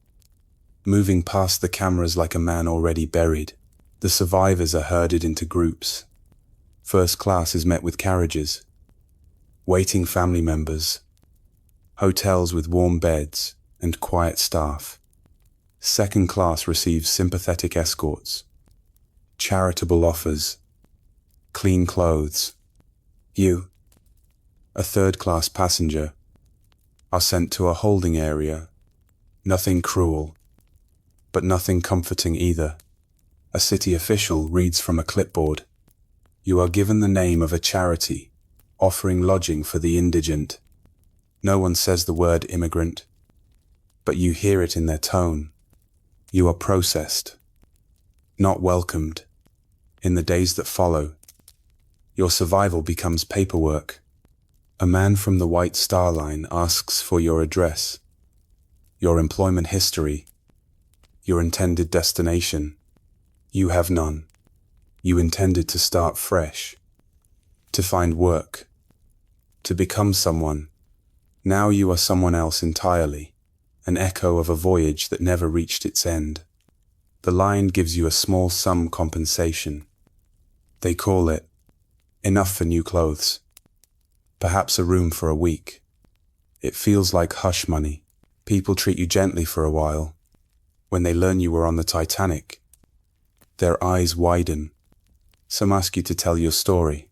Moving past the cameras like a man already buried, the survivors are herded into groups. First class is met with carriages, waiting family members, hotels with warm beds and quiet staff. Second class receives sympathetic escorts, charitable offers, clean clothes. You, a third-class passenger, are sent to a holding area. Nothing cruel, but nothing comforting either. A city official reads from a clipboard. You are given the name of a charity, offering lodging for the indigent. No one says the word immigrant, but you hear it in their tone. You are processed, not welcomed. In the days that follow, your survival becomes paperwork. A man from the White Star Line asks for your address, your employment history, your intended destination. You have none. You intended to start fresh, to find work, to become someone. Now you are someone else entirely, an echo of a voyage that never reached its end. The line gives you a small sum compensation. They call it enough for new clothes, perhaps a room for a week. It feels like hush money. People treat you gently for a while. When they learn you were on the Titanic, their eyes widen. Some ask you to tell your story.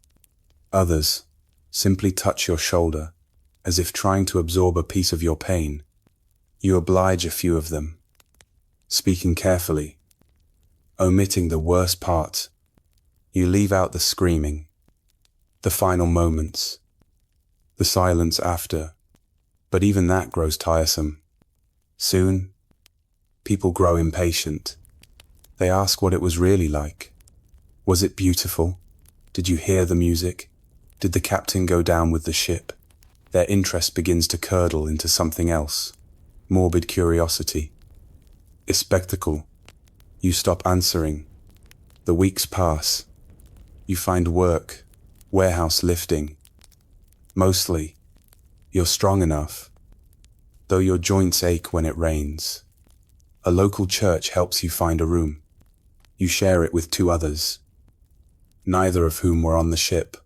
Others simply touch your shoulder, as if trying to absorb a piece of your pain. You oblige a few of them, speaking carefully, omitting the worst part. You leave out the screaming, the final moments, the silence after, but even that grows tiresome. Soon, people grow impatient. They ask what it was really like. Was it beautiful? Did you hear the music? Did the captain go down with the ship? Their interest begins to curdle into something else. Morbid curiosity. A spectacle. You stop answering. The weeks pass. You find work, warehouse lifting. Mostly, you're strong enough, though your joints ache when it rains. A local church helps you find a room. You share it with two others, neither of whom were on the ship.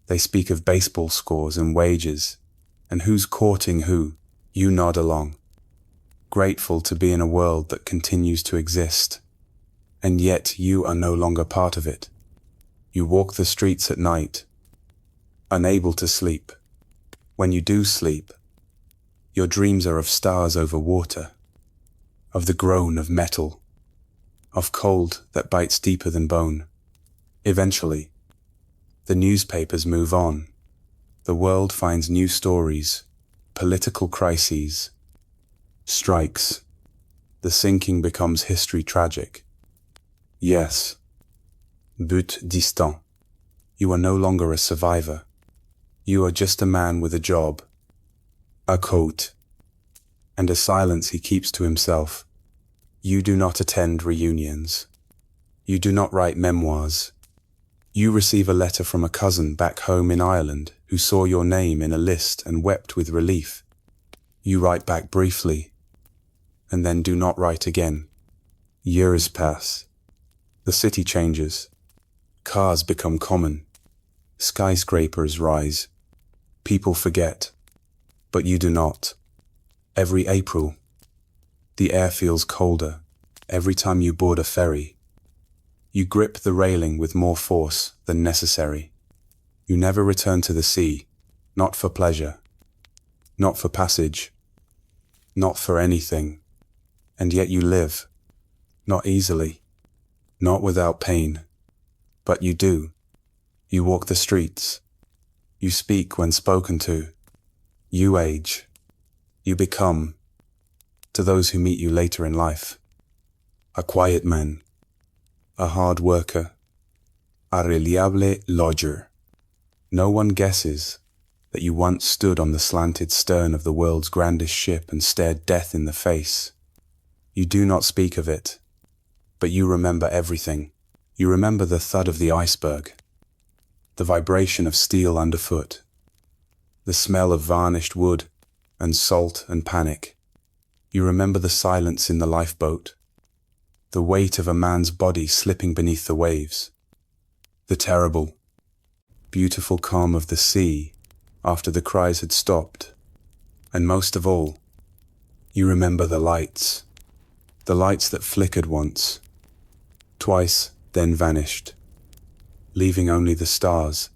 They speak of baseball scores and wages, and who's courting who. You nod along, grateful to be in a world that continues to exist, and yet you are no longer part of it. You walk the streets at night, unable to sleep. When you do sleep, your dreams are of stars over water, of the groan of metal, of cold that bites deeper than bone. Eventually, the newspapers move on. The world finds new stories, political crises, strikes. The sinking becomes history tragic. Yes, but distant. You are no longer a survivor. You are just a man with a job, a coat, and a silence he keeps to himself. You do not attend reunions. You do not write memoirs. You receive a letter from a cousin back home in Ireland who saw your name in a list and wept with relief. You write back briefly, and then do not write again. Years pass. The city changes. Cars become common. Skyscrapers rise. People forget, but you do not. Every April, the air feels colder. Every time you board a ferry, you grip the railing with more force than necessary. You never return to the sea, not for pleasure, not for passage, not for anything. And yet you live, not easily, not without pain, but you do. You walk the streets. You speak when spoken to. You age. You become, to those who meet you later in life, a quiet man, a hard worker, a reliable lodger. No one guesses that you once stood on the slanted stern of the world's grandest ship and stared death in the face. You do not speak of it, but you remember everything. You remember the thud of the iceberg, the vibration of steel underfoot, the smell of varnished wood and salt and panic. You remember the silence in the lifeboat, the weight of a man's body slipping beneath the waves, the terrible, beautiful calm of the sea after the cries had stopped. And most of all, you remember the lights that flickered once, twice, then vanished, leaving only the stars.